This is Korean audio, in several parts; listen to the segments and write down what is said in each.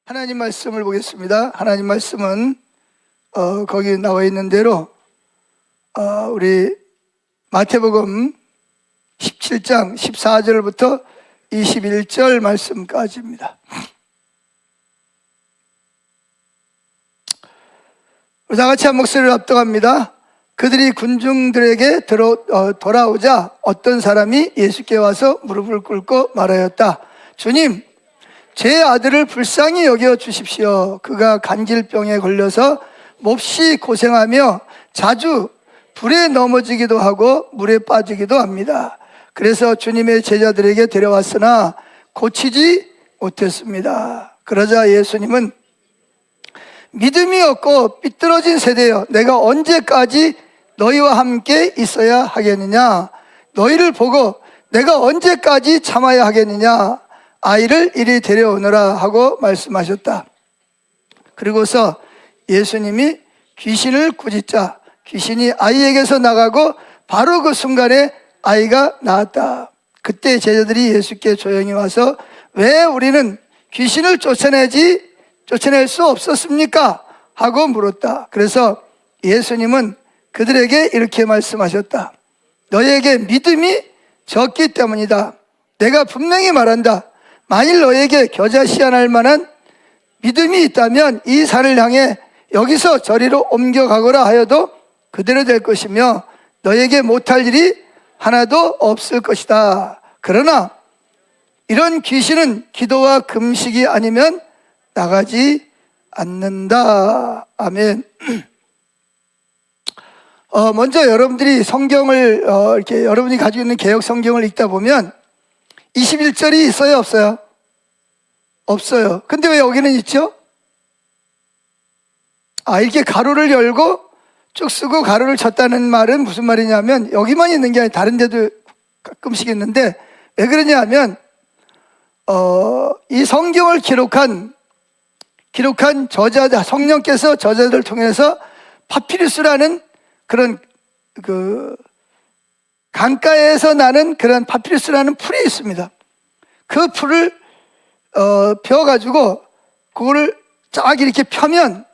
하나님 말씀을 보겠습니다. 하나님 말씀은 거기 나와 있는 대로 우리 마태복음 17장 14절부터 21절 말씀까지입니다. 다 같이 한 목소리를 합독합니다. 그들이 군중들에게 돌아오자 어떤 사람이 예수께 와서 무릎을 꿇고 말하였다. 주님, 제 아들을 불쌍히 여겨 주십시오. 그가 간질병에 걸려서 몹시 고생하며 자주 불에 넘어지기도 하고 물에 빠지기도 합니다. 그래서 주님의 제자들에게 데려왔으나 고치지 못했습니다. 그러자 예수님은 믿음이 없고 삐뚤어진 세대여, 내가 언제까지 너희와 함께 있어야 하겠느냐? 너희를 보고 내가 언제까지 참아야 하겠느냐? 아이를 이리 데려오너라 하고 말씀하셨다. 그리고서 예수님이 귀신을 꾸짖자 귀신이 아이에게서 나가고 바로 그 순간에 아이가 나았다. 그때 제자들이 예수께 조용히 와서 왜 우리는 귀신을 쫓아낼 수 없었습니까? 하고 물었다. 그래서 예수님은 그들에게 이렇게 말씀하셨다. 너희에게 믿음이 적기 때문이다. 내가 분명히 말한다. 만일 너에게 겨자씨앗할 만한 믿음이 있다면 이 산을 향해 여기서 저리로 옮겨가거라 하여도 그대로 될 것이며 너에게 못할 일이 하나도 없을 것이다. 그러나 이런 귀신은 기도와 금식이 아니면 나가지 않는다. 아멘. 먼저 여러분들이 성경을 이렇게 여러분이 가지고 있는 개역 성경을 읽다 보면 21절이 있어요, 없어요? 없어요. 근데 왜 여기는 있죠? 이렇게 가로를 열고 쭉 쓰고 가로를 쳤다는 말은 무슨 말이냐면 여기만 있는 게 아니라 다른 데도 가끔씩 있는데 왜 그러냐면 이 성경을 기록한 저자들, 성령께서 저자들을 통해서 파피루스라는 그런 강가에서 나는 그런 파피루스라는 풀이 있습니다. 그 풀을 펴가지고 그거를 쫙 이렇게 펴면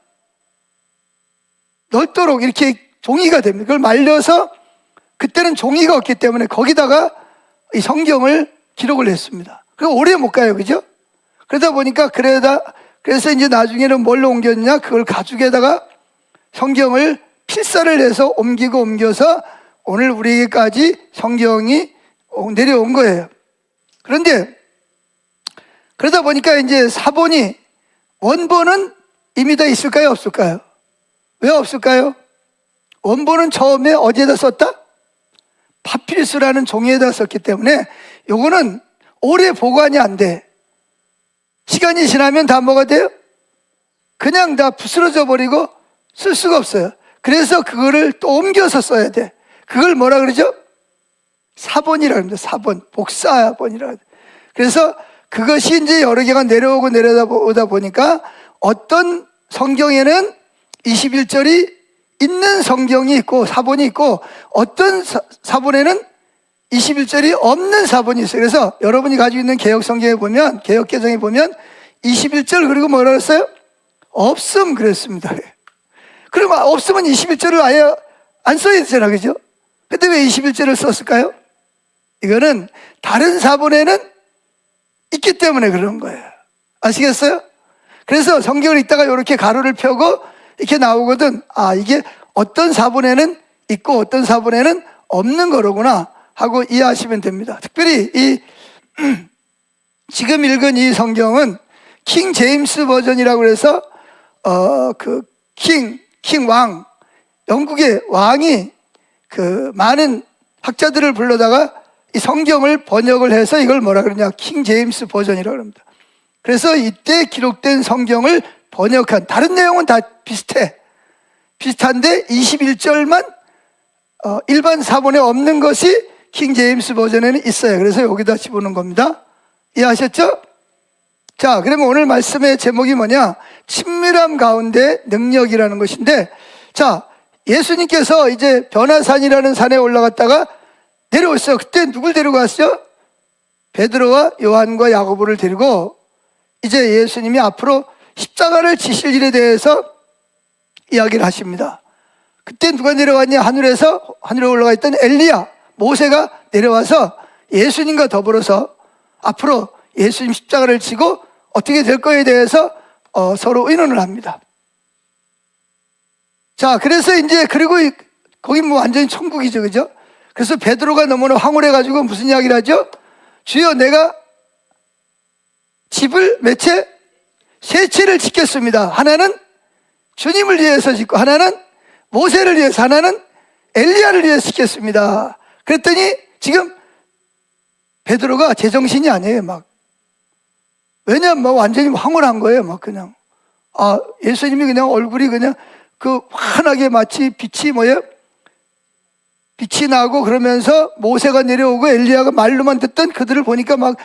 넓도록 이렇게 종이가 됩니다. 그걸 말려서 그때는 종이가 없기 때문에 거기다가 이 성경을 기록을 했습니다. 그리고 오래 못 가요, 그죠? 그러다 보니까 그래서 이제 나중에는 뭘로 옮겼냐? 그걸 가죽에다가 성경을 필사를 해서 옮겨서 오늘 우리에게까지 성경이 내려온 거예요. 그런데 그러다 보니까 이제 사본이 원본은 이미 다 있을까요? 없을까요? 왜 없을까요? 원본은 처음에 어디에다 썼다? 파피루스라는 종이에다 썼기 때문에 요거는 오래 보관이 안 돼. 시간이 지나면 다 뭐가 돼요? 그냥 다 부스러져 버리고 쓸 수가 없어요. 그래서 그거를 또 옮겨서 써야 돼. 그걸 뭐라 그러죠? 사본이라고 합니다. 사본, 복사본이라고 합니다. 그래서 그것이 이제 여러 개가 내려오다 보니까 어떤 성경에는 21절이 있는 성경이 있고 사본이 있고 어떤 사본에는 21절이 없는 사본이 있어요. 그래서 여러분이 가지고 있는 개역 성경에 보면, 개역 개정에 보면 21절 그리고 뭐라 그랬어요? 없음 그랬습니다. 그럼 없으면 21절을 아예 안 써야 되잖아, 그죠? 근데 왜 21절을 썼을까요? 이거는 다른 사본에는 있기 때문에 그런 거예요. 아시겠어요? 그래서 성경을 읽다가 이렇게 가로를 펴고 이렇게 나오거든. 이게 어떤 사본에는 있고 어떤 사본에는 없는 거로구나 하고 이해하시면 됩니다. 특별히 지금 읽은 이 성경은 킹 제임스 버전이라고 해서 킹 왕, 영국의 왕이 많은 학자들을 불러다가 이 성경을 번역을 해서 이걸 뭐라 그러냐, 킹 제임스 버전이라고 합니다. 그래서 이때 기록된 성경을 번역한, 다른 내용은 다 비슷한데 21절만 일반 사본에 없는 것이 킹 제임스 버전에는 있어요. 그래서 여기다 집어넣은 겁니다. 이해하셨죠? 자, 그러면 오늘 말씀의 제목이 뭐냐? 친밀함 가운데 능력이라는 것인데, 자, 예수님께서 이제 변화산이라는 산에 올라갔다가 내려오셨어요. 그때 누굴 데리고 갔어요? 베드로와 요한과 야고보를 데리고 이제 예수님이 앞으로 십자가를 지실 일에 대해서 이야기를 하십니다. 그때 누가 내려왔냐? 하늘에 올라가 있던 엘리야, 모세가 내려와서 예수님과 더불어서 앞으로 예수님 십자가를 지고 어떻게 될 거에 대해서 서로 의논을 합니다. 자, 그래서 이제 그리고 거기 뭐 완전히 천국이죠, 그죠? 그래서 베드로가 너무나 황홀해가지고 무슨 이야기를 하죠? 주여, 내가 집을 몇 채? 세 채를 짓겠습니다. 하나는 주님을 위해서 짓고, 하나는 모세를 위해서, 하나는 엘리야를 위해서 짓겠습니다. 그랬더니 지금 베드로가 제정신이 아니에요, 막. 왜냐면 뭐 완전히 황홀한 거예요, 막 그냥. 예수님이 그냥 얼굴이 그냥 그 환하게 마치 빛이 뭐예요? 빛이 나고 그러면서 모세가 내려오고 엘리야가 말로만 듣던 그들을 보니까 막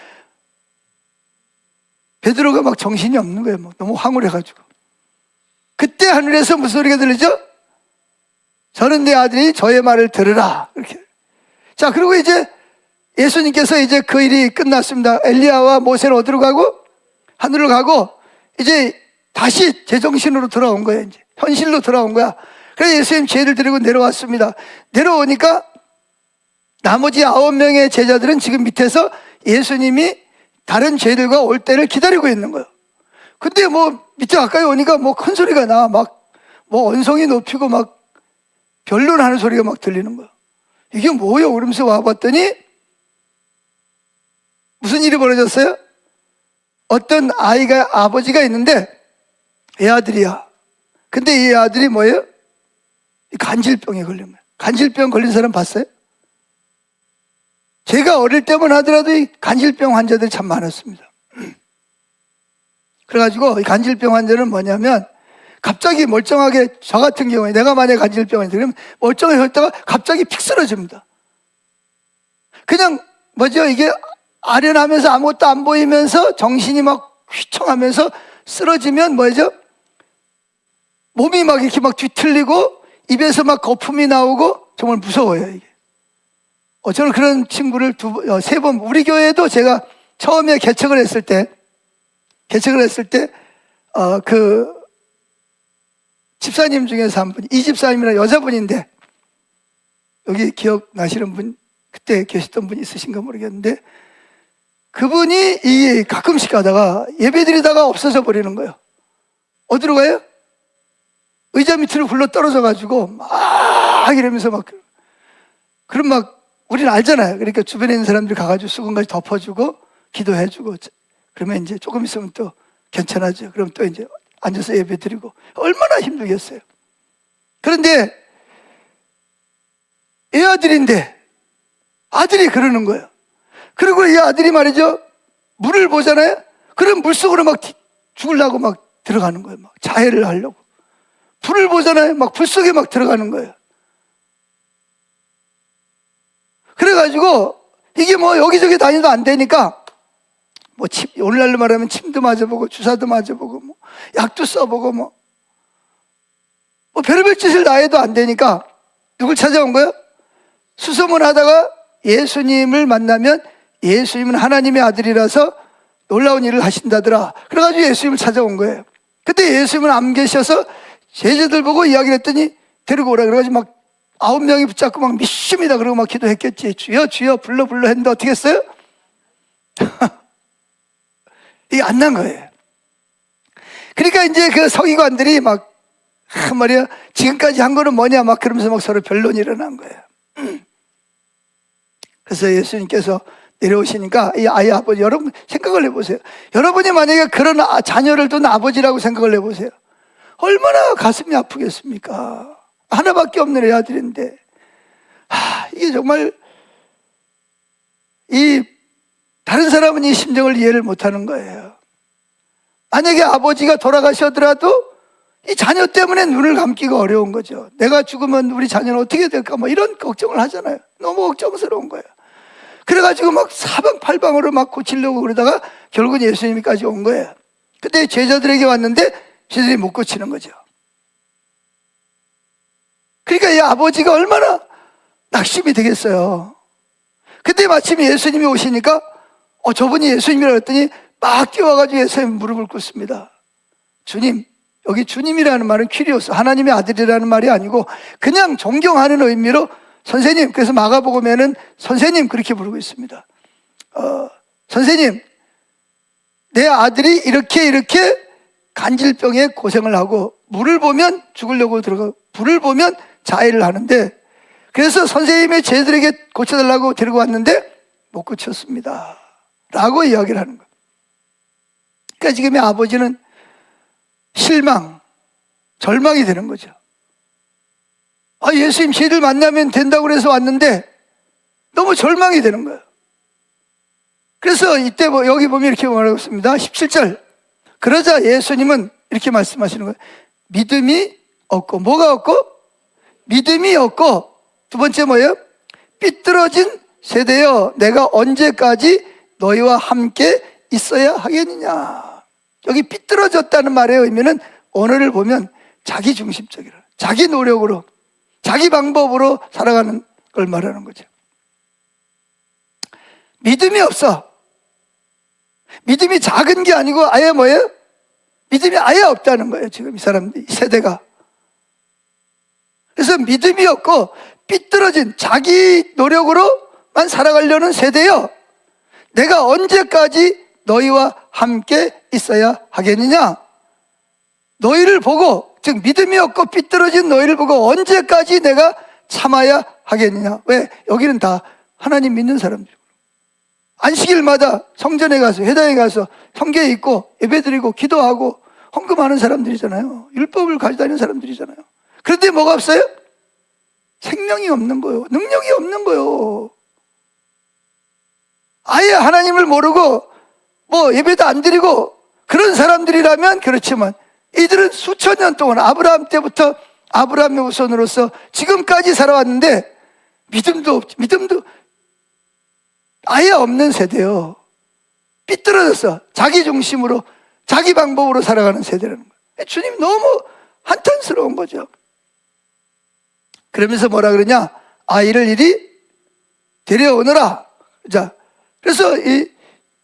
베드로가 막 정신이 없는 거예요. 막 너무 황홀해가지고. 그때 하늘에서 무슨 소리가 들리죠? 저는 내 아들이 저의 말을 들으라. 이렇게. 자, 그리고 이제 예수님께서 이제 그 일이 끝났습니다. 엘리야와 모세는 어디로 가고? 하늘로 가고, 이제 다시 제정신으로 돌아온 거예요. 이제 현실로 돌아온 거야. 그래서 예수님 죄를 드리고 내려왔습니다. 내려오니까 나머지 9명의 제자들은 지금 밑에서 예수님이 다른 죄들과 올 때를 기다리고 있는 거예요. 근데 뭐 밑에 가까이 오니까 뭐 큰 소리가 나. 막 뭐 언성이 높이고 막 변론하는 소리가 막 들리는 거예요. 이게 뭐예요? 그러면서 와봤더니 무슨 일이 벌어졌어요? 어떤 아버지가 있는데 애 아들이야. 근데 이 아들이 뭐예요? 간질병에 걸린 거예요. 간질병 걸린 사람 봤어요? 제가 어릴 때만 하더라도 이 간질병 환자들이 참 많았습니다. 그래가지고 이 간질병 환자는 뭐냐면 갑자기 멀쩡하게, 저 같은 경우에 내가 만약에 간질병이 들으면 멀쩡하게 있다가 갑자기 픽 쓰러집니다. 그냥 뭐죠? 이게 아련하면서 아무것도 안 보이면서 정신이 막 휘청하면서 쓰러지면 뭐죠? 몸이 막 이렇게 막 뒤틀리고 입에서 막 거품이 나오고 정말 무서워요, 이게. 저는 그런 친구를 세 번, 우리 교회에도 제가 처음에 개척을 했을 때, 그 집사님 중에서 한 분, 이 집사님이랑 여자분인데, 여기 기억나시는 분, 그때 계셨던 분 있으신가 모르겠는데, 그분이 이 가끔씩 가다가 예배드리다가 없어져 버리는 거예요. 어디로 가요? 의자 밑으로 굴러 떨어져가지고 막 이러면서 막, 그럼 막 우리는 알잖아요. 그러니까 주변에 있는 사람들이 가가지고 수건까지 덮어주고 기도해주고, 그러면 이제 조금 있으면 또 괜찮아져. 그럼 또 이제 앉아서 예배 드리고. 얼마나 힘들겠어요. 그런데 애 아들인데 아들이 그러는 거예요. 그리고 이 아들이 말이죠, 물을 보잖아요. 그럼 물속으로 막 죽으려고 막 들어가는 거예요. 막 자해를 하려고. 불을 보잖아요. 막 불 속에 막 들어가는 거예요. 그래가지고 이게 뭐 여기저기 다니도 안 되니까 뭐 오늘날로 말하면 침도 맞아보고 주사도 맞아보고 뭐 약도 써보고 뭐 별의별 짓을 다 해도 안 되니까 누굴 찾아온 거예요? 수소문 하다가 예수님을 만나면 예수님은 하나님의 아들이라서 놀라운 일을 하신다더라. 그래가지고 예수님을 찾아온 거예요. 그때 예수님은 안 계셔서 제자들 보고 이야기를 했더니 데리고 오라. 그래가지고 막 9명이 붙잡고 막 믿습니다. 그러고 막 기도했겠지. 주여 주여 불러 했는데 어떻게 했어요? 이게 안 난 거예요. 그러니까 이제 그 서기관들이 막 말이야, 지금까지 한 거는 뭐냐 막 그러면서 막 서로 변론이 일어난 거예요. 그래서 예수님께서 내려오시니까 이 아이 아버지, 여러분 생각을 해보세요. 여러분이 만약에 그런 자녀를 둔 아버지라고 생각을 해보세요. 얼마나 가슴이 아프겠습니까? 하나밖에 없는 애 아들인데. 이게 정말 다른 사람은 이 심정을 이해를 못하는 거예요. 만약에 아버지가 돌아가시더라도 이 자녀 때문에 눈을 감기가 어려운 거죠. 내가 죽으면 우리 자녀는 어떻게 될까? 뭐 이런 걱정을 하잖아요. 너무 걱정스러운 거예요. 그래가지고 막 사방팔방으로 막 고치려고 그러다가 결국은 예수님까지 온 거예요. 그때 제자들에게 왔는데 제자들이 못 고치는 거죠. 그러니까 이 아버지가 얼마나 낙심이 되겠어요. 그때 마침 예수님이 오시니까 저분이 예수님이라고 했더니 막 뛰어와가지고 예수님 무릎을 꿇습니다. 주님, 여기 주님이라는 말은 퀴리오스, 하나님의 아들이라는 말이 아니고 그냥 존경하는 의미로 선생님, 그래서 마가복음에는 선생님 그렇게 부르고 있습니다. 선생님, 내 아들이 이렇게 간질병에 고생을 하고 물을 보면 죽으려고 들어가고 불을 보면 자해를 하는데, 그래서 선생님의 제자들에게 고쳐달라고 데리고 왔는데 못 고쳤습니다 라고 이야기를 하는 거예요. 그러니까 지금 아버지는 실망, 절망이 되는 거죠. 예수님 쟤를 만나면 된다고 그래서 왔는데 너무 절망이 되는 거예요. 그래서 이때 여기 보면 이렇게 말하고 있습니다. 17절. 그러자 예수님은 이렇게 말씀하시는 거예요. 믿음이 없고, 뭐가 없고? 믿음이 없고, 두 번째 뭐예요? 삐뚤어진 세대여, 내가 언제까지 너희와 함께 있어야 하겠느냐. 여기 삐뚤어졌다는 말의 의미는 오늘을 보면 자기중심적이라, 자기 노력으로, 자기 방법으로 살아가는 걸 말하는 거죠. 믿음이 없어. 믿음이 작은 게 아니고 아예 뭐예요? 믿음이 아예 없다는 거예요. 지금 이 사람들, 이 세대가. 그래서 믿음이 없고 삐뚤어진 자기 노력으로만 살아가려는 세대요, 내가 언제까지 너희와 함께 있어야 하겠느냐. 너희를 보고, 즉 믿음이 없고 삐뚤어진 너희를 보고 언제까지 내가 참아야 하겠느냐. 왜? 여기는 다 하나님 믿는 사람들이고, 안식일마다 성전에 가서, 회당에 가서 성경에 읽고 예배드리고 기도하고 헌금하는 사람들이잖아요. 율법을 가져다니는 사람들이잖아요. 그런데 뭐가 없어요? 생명이 없는 거예요. 능력이 없는 거예요. 아예 하나님을 모르고 예배도 안 드리고 그런 사람들이라면 그렇지만, 이들은 수천 년 동안 아브라함 때부터 아브라함의 후손으로서 지금까지 살아왔는데 믿음도 아예 없는 세대요. 삐뚤어져서 자기 중심으로 자기 방법으로 살아가는 세대라는 거예요. 주님 너무 한탄스러운 거죠. 그러면서 뭐라 그러냐? 아이를 이리 데려오너라. 자, 그래서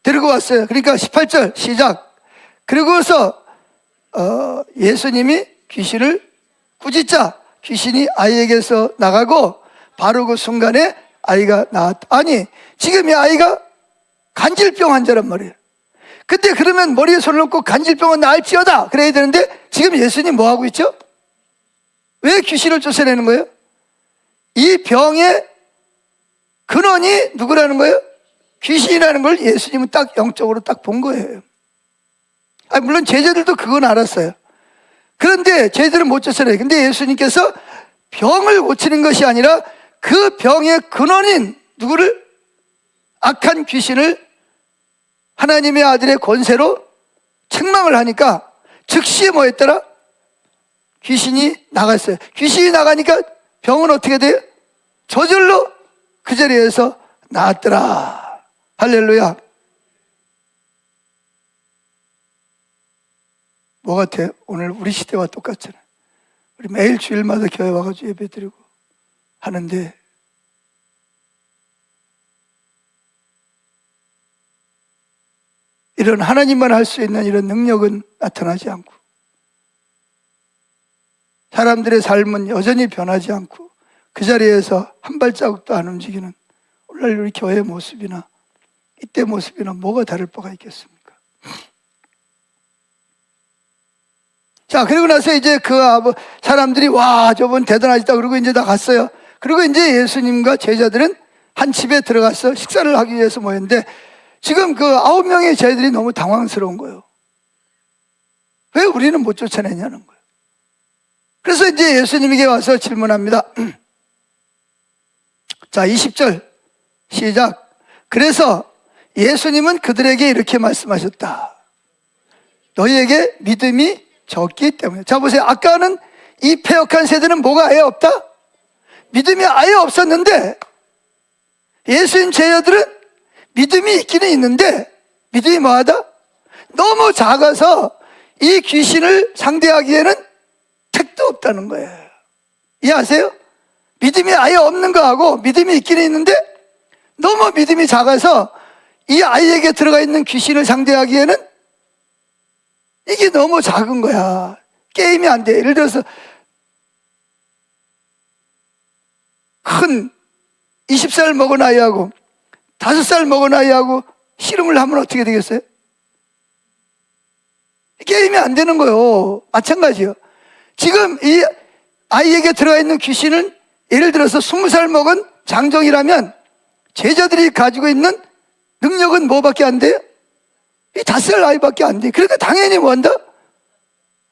데리고 왔어요. 그러니까 18절 시작. 그리고서 예수님이 귀신을 꾸짖자 귀신이 아이에게서 나가고 바로 그 순간에 아이가 나왔다. 아니, 지금 이 아이가 간질병 환자란 말이에요. 근데 그러면 머리에 손을 놓고 간질병은 나을지어다 그래야 되는데, 지금 예수님 뭐 하고 있죠? 왜 귀신을 쫓아내는 거예요? 이 병의 근원이 누구라는 거예요? 귀신이라는 걸 예수님은 딱 영적으로 딱 본 거예요. 물론 제자들도 그건 알았어요. 그런데 제자들은 못 쫓아내요. 근데 예수님께서 병을 고치는 것이 아니라 그 병의 근원인 누구를? 악한 귀신을 하나님의 아들의 권세로 책망을 하니까 즉시 뭐 했더라? 귀신이 나갔어요. 귀신이 나가니까 병은 어떻게 돼요? 저절로 그 자리에서 나았더라. 할렐루야. 뭐 같아요? 오늘 우리 시대와 똑같잖아요. 우리 매일 주일마다 교회 와가지고 예배 드리고 하는데, 이런 하나님만 할 수 있는 이런 능력은 나타나지 않고, 사람들의 삶은 여전히 변하지 않고 그 자리에서 한 발자국도 안 움직이는 오늘 우리 교회의 모습이나 이때 모습이나 뭐가 다를 바가 있겠습니까? 자, 그리고 나서 이제 그 사람들이 와, 저분 대단하시다 그러고 이제 다 갔어요. 그리고 이제 예수님과 제자들은 한 집에 들어가서 식사를 하기 위해서 모였는데, 지금 그 9명의 제자들이 너무 당황스러운 거예요. 왜 우리는 못 쫓아내냐는 거예요. 그래서 이제 예수님에게 와서 질문합니다. 자, 20절 시작. 그래서 예수님은 그들에게 이렇게 말씀하셨다. 너희에게 믿음이 적기 때문에. 자, 보세요. 아까는 이 패역한 세대는 뭐가 아예 없다? 믿음이 아예 없었는데, 예수님 제자들은 믿음이 있기는 있는데 믿음이 뭐하다? 너무 작아서 이 귀신을 상대하기에는 택도 없다는 거예요. 이해하세요? 믿음이 아예 없는 거하고 믿음이 있기는 있는데 너무 믿음이 작아서 이 아이에게 들어가 있는 귀신을 상대하기에는 이게 너무 작은 거야. 게임이 안 돼. 예를 들어서 큰 20살 먹은 아이하고 5살 먹은 아이하고 씨름을 하면 어떻게 되겠어요? 게임이 안 되는 거예요. 마찬가지요. 지금 이 아이에게 들어가 있는 귀신은 예를 들어서 20살 먹은 장정이라면 제자들이 가지고 있는 능력은 뭐밖에 안 돼요? 이 5살 아이밖에 안 돼. 그러니까 당연히 뭐 한다?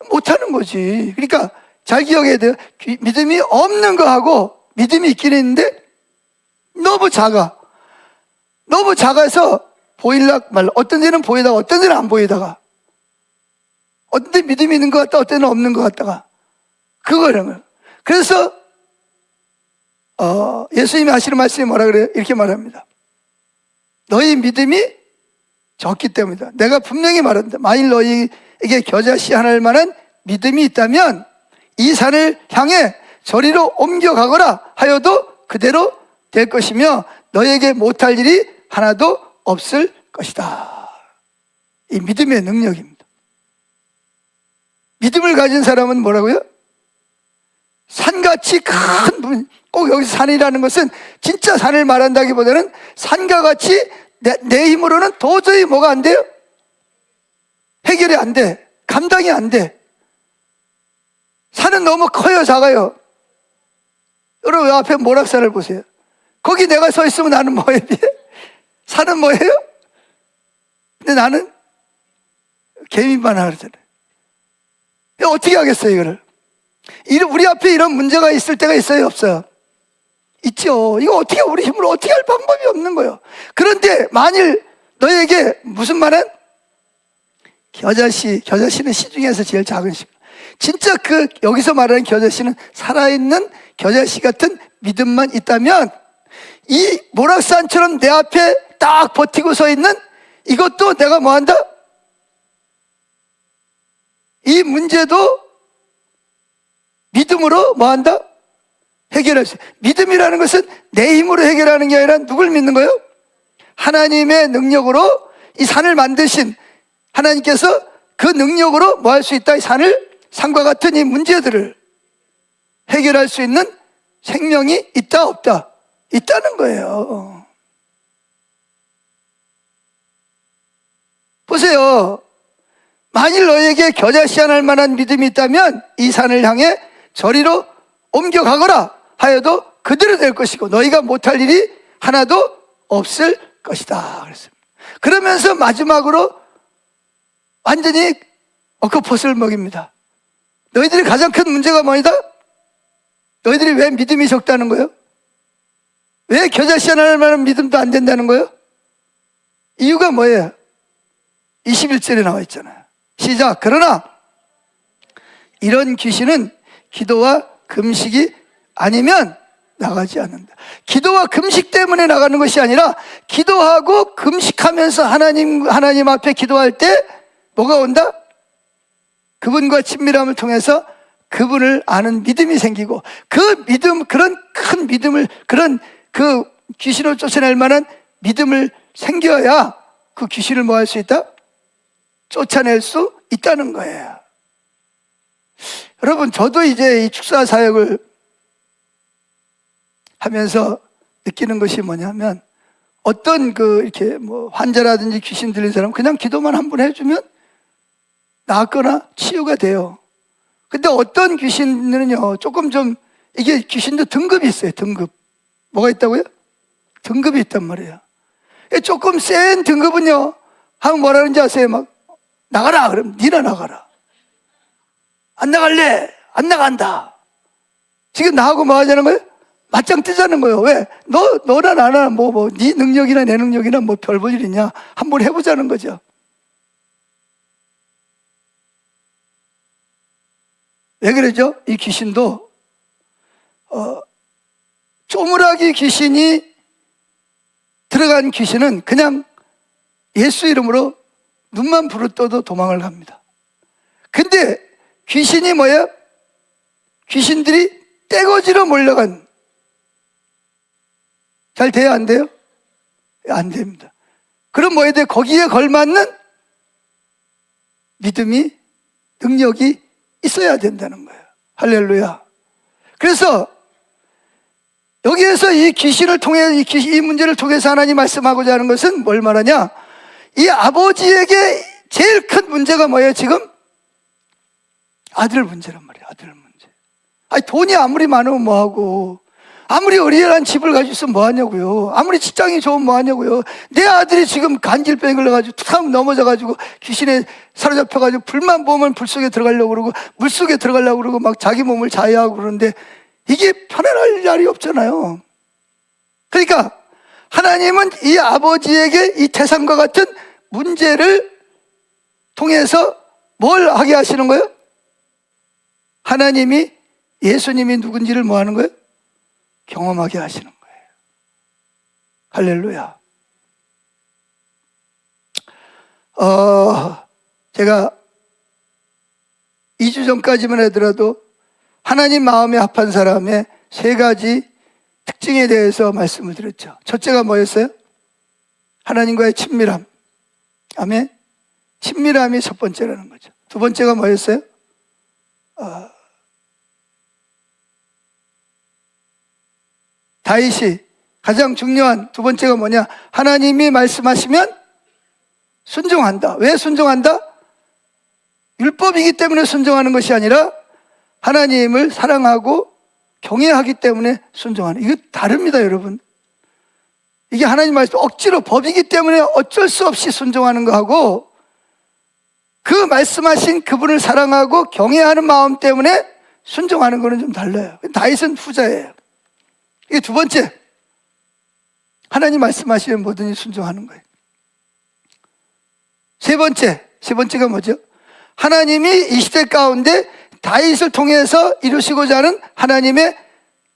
못하는 거지. 그러니까 잘 기억해야 돼요. 믿음이 없는 거하고 믿음이 있긴 있는데 너무 작아. 너무 작아서 보일락 말라. 어떤 데는 보이다가 어떤 데는 안 보이다가, 어떤 데 믿음이 있는 것 같다, 어떤 데는 없는 것 같다가, 그거라는 거예요. 그래서 예수님이 하시는 말씀이 뭐라 그래요? 이렇게 말합니다. 너희 믿음이 적기 때문이다. 내가 분명히 말한다. 만일 너희에게 겨자씨 하나일 만한 믿음이 있다면 이 산을 향해 저리로 옮겨가거라 하여도 그대로 될 것이며 너희에게 못할 일이 하나도 없을 것이다. 이 믿음의 능력입니다. 믿음을 가진 사람은 뭐라고요? 산같이 큰, 꼭 여기서 산이라는 것은 진짜 산을 말한다기보다는 산과 같이 내 힘으로는 도저히 뭐가 안 돼요? 해결이 안 돼. 감당이 안 돼. 산은 너무 커요, 작아요? 여러분 앞에 모락산을 보세요. 거기 내가 서 있으면 나는 뭐에 비해? 산은 뭐예요? 근데 나는 개미만 하잖아요. 어떻게 하겠어요, 이거를? 우리 앞에 이런 문제가 있을 때가 있어요, 없어요? 있죠. 이거 어떻게, 우리 힘으로 어떻게 할 방법이 없는 거예요. 그런데 만일 너에게 무슨 말은? 겨자씨는 씨 중에서 제일 작은 씨. 진짜 여기서 말하는 겨자씨는 살아있는 겨자씨 같은 믿음만 있다면 이 모락산처럼 내 앞에 딱 버티고 서 있는 이것도 내가 뭐 한다? 이 문제도 믿음으로 뭐 한다? 해결할 수 있어요. 믿음이라는 것은 내 힘으로 해결하는 게 아니라 누굴 믿는 거예요? 하나님의 능력으로 이 산을 만드신 하나님께서 그 능력으로 뭐 할 수 있다? 이 산과 같은 이 문제들을 해결할 수 있는 생명이 있다, 없다? 있다는 거예요. 보세요. 만일 너에게 겨자씨 하나일 만한 믿음이 있다면 이 산을 향해 저리로 옮겨가거라 하여도 그대로 될 것이고 너희가 못할 일이 하나도 없을 것이다 그랬습니다. 그러면서 마지막으로 완전히 엊그폿을 먹입니다. 너희들이 가장 큰 문제가 뭐이다? 너희들이 왜 믿음이 적다는 거예요? 왜 겨자씨 하나일 만한 믿음도 안 된다는 거예요? 이유가 뭐예요? 21절에 나와 있잖아요. 시작. 그러나 이런 귀신은 기도와 금식이 아니면 나가지 않는다. 기도와 금식 때문에 나가는 것이 아니라 기도하고 금식하면서 하나님 앞에 기도할 때 뭐가 온다? 그분과 친밀함을 통해서 그분을 아는 믿음이 생기고 그 믿음, 그런 큰 믿음을, 그런 그 귀신을 쫓아낼 만한 믿음을 생겨야 그 귀신을 뭐 할 수 있다? 쫓아낼 수 있다는 거예요. 여러분, 저도 이제 이 축사 사역을 하면서 느끼는 것이 뭐냐면 어떤 이렇게 뭐 환자라든지 귀신 들린 사람 그냥 기도만 한 번 해주면 낫거나 치유가 돼요. 근데 어떤 귀신은요, 조금 좀, 이게 귀신도 등급이 있어요, 등급. 뭐가 있다고요? 등급이 있단 말이에요. 조금 센 등급은요, 하면 뭐라는지 아세요? 막, 나가라! 그럼 니나 나가라. 안 나갈래? 안 나간다. 지금 나하고 뭐 하자는 거예요? 맞짱 뜨자는 거예요. 왜? 너나 나나 네 능력이나 내 능력이나 뭐 별 볼 일 있냐? 한번 해보자는 거죠. 왜 그러죠? 이 귀신도, 쪼무라기 귀신이 들어간 귀신은 그냥 예수 이름으로 눈만 부르떠도 도망을 갑니다. 근데 귀신이 뭐야? 귀신들이 떼거지로 몰려간, 잘 돼요? 안 돼요? 안 됩니다. 그럼 뭐해야 돼? 거기에 걸맞는 믿음이 능력이 있어야 된다는 거예요. 할렐루야. 그래서 여기에서 이 귀신을 통해 이 문제를 통해서 하나님 말씀하고자 하는 것은 뭘 말하냐? 이 아버지에게 제일 큰 문제가 뭐예요? 지금 아들 문제란 말이에요. 아들 문제. 아니 돈이 아무리 많으면 뭐하고, 아무리 어리열한 집을 가지고 있으면 뭐하냐고요. 아무리 직장이 좋으면 뭐하냐고요. 내 아들이 지금 간질병이 걸려가지고 툭 넘어져가지고 귀신에 사로잡혀가지고 불만 보면 불 속에 들어가려고 그러고 물속에 들어가려고 그러고 막 자기 몸을 자해하고 그러는데 이게 편안할 날이 없잖아요. 그러니까 하나님은 이 아버지에게 이 태산과 같은 문제를 통해서 뭘 하게 하시는 거예요? 하나님이 예수님이 누군지를 뭐 하는 거예요? 경험하게 하시는 거예요. 할렐루야. 제가 2주 전까지만 하더라도 하나님 마음에 합한 사람의 3가지 특징에 대해서 말씀을 드렸죠. 첫째가 뭐였어요? 하나님과의 친밀함. 아멘. 친밀함이 첫 번째라는 거죠. 두 번째가 뭐였어요? 다윗이 가장 중요한 두 번째가 뭐냐? 하나님이 말씀하시면 순종한다. 왜 순종한다? 율법이기 때문에 순종하는 것이 아니라 하나님을 사랑하고 경외하기 때문에 순종하는. 이거 다릅니다, 여러분. 이게 하나님 말씀 억지로 법이기 때문에 어쩔 수 없이 순종하는 거하고 그 말씀하신 그분을 사랑하고 경외하는 마음 때문에 순종하는 거는 좀 달라요. 다윗은 후자예요. 이게 두 번째, 하나님 말씀하시면 뭐든지 순종하는 거예요. 세 번째가 뭐죠? 하나님이 이 시대 가운데 다윗을 통해서 이루시고자 하는 하나님의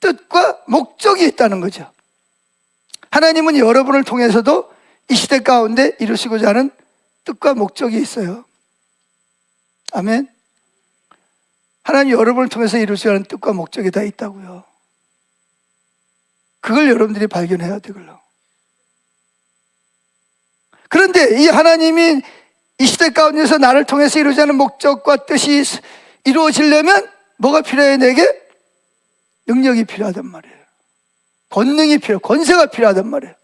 뜻과 목적이 있다는 거죠. 하나님은 여러분을 통해서도 이 시대 가운데 이루시고자 하는 뜻과 목적이 있어요. 아멘. 하나님 여러분을 통해서 이루시고자 하는 뜻과 목적이 다 있다고요. 그걸 여러분들이 발견해야 되걸요. 그런데 이 하나님이 이 시대 가운데서 나를 통해서 이루어지는 목적과 뜻이 이루어지려면 뭐가 필요해? 내게 능력이 필요하단 말이에요. 권능이 권세가 필요하단 말이에요.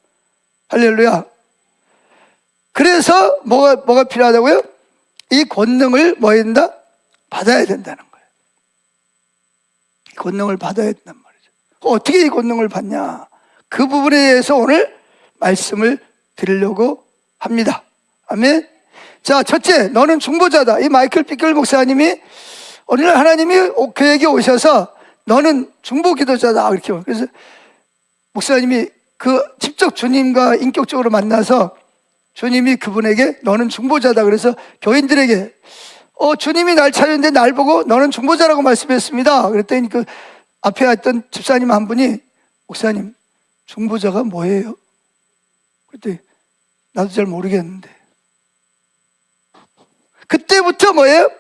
할렐루야. 그래서 뭐가 필요하다고요? 이 권능을 뭐 해야 된다? 받아야 된다는 거예요. 이 권능을 받아야 된단 말이에요. 어떻게 이 권능을 받냐? 그 부분에 대해서 오늘 말씀을 드리려고 합니다. 아멘. 자, 첫째, 너는 중보자다. 이 마이클 피클 목사님이 어느 날 하나님이 그에게 오셔서 너는 중보 기도자다. 이렇게. 그래서 목사님이 직접 주님과 인격적으로 만나서 주님이 그분에게 너는 중보자다. 그래서 교인들에게 주님이 날 찾았는데 날 보고 너는 중보자라고 말씀했습니다. 그랬더니 그 앞에 있던 집사님 한 분이 목사님, 중보자가 뭐예요? 그랬더니 나도 잘 모르겠는데. 그때부터 뭐예요?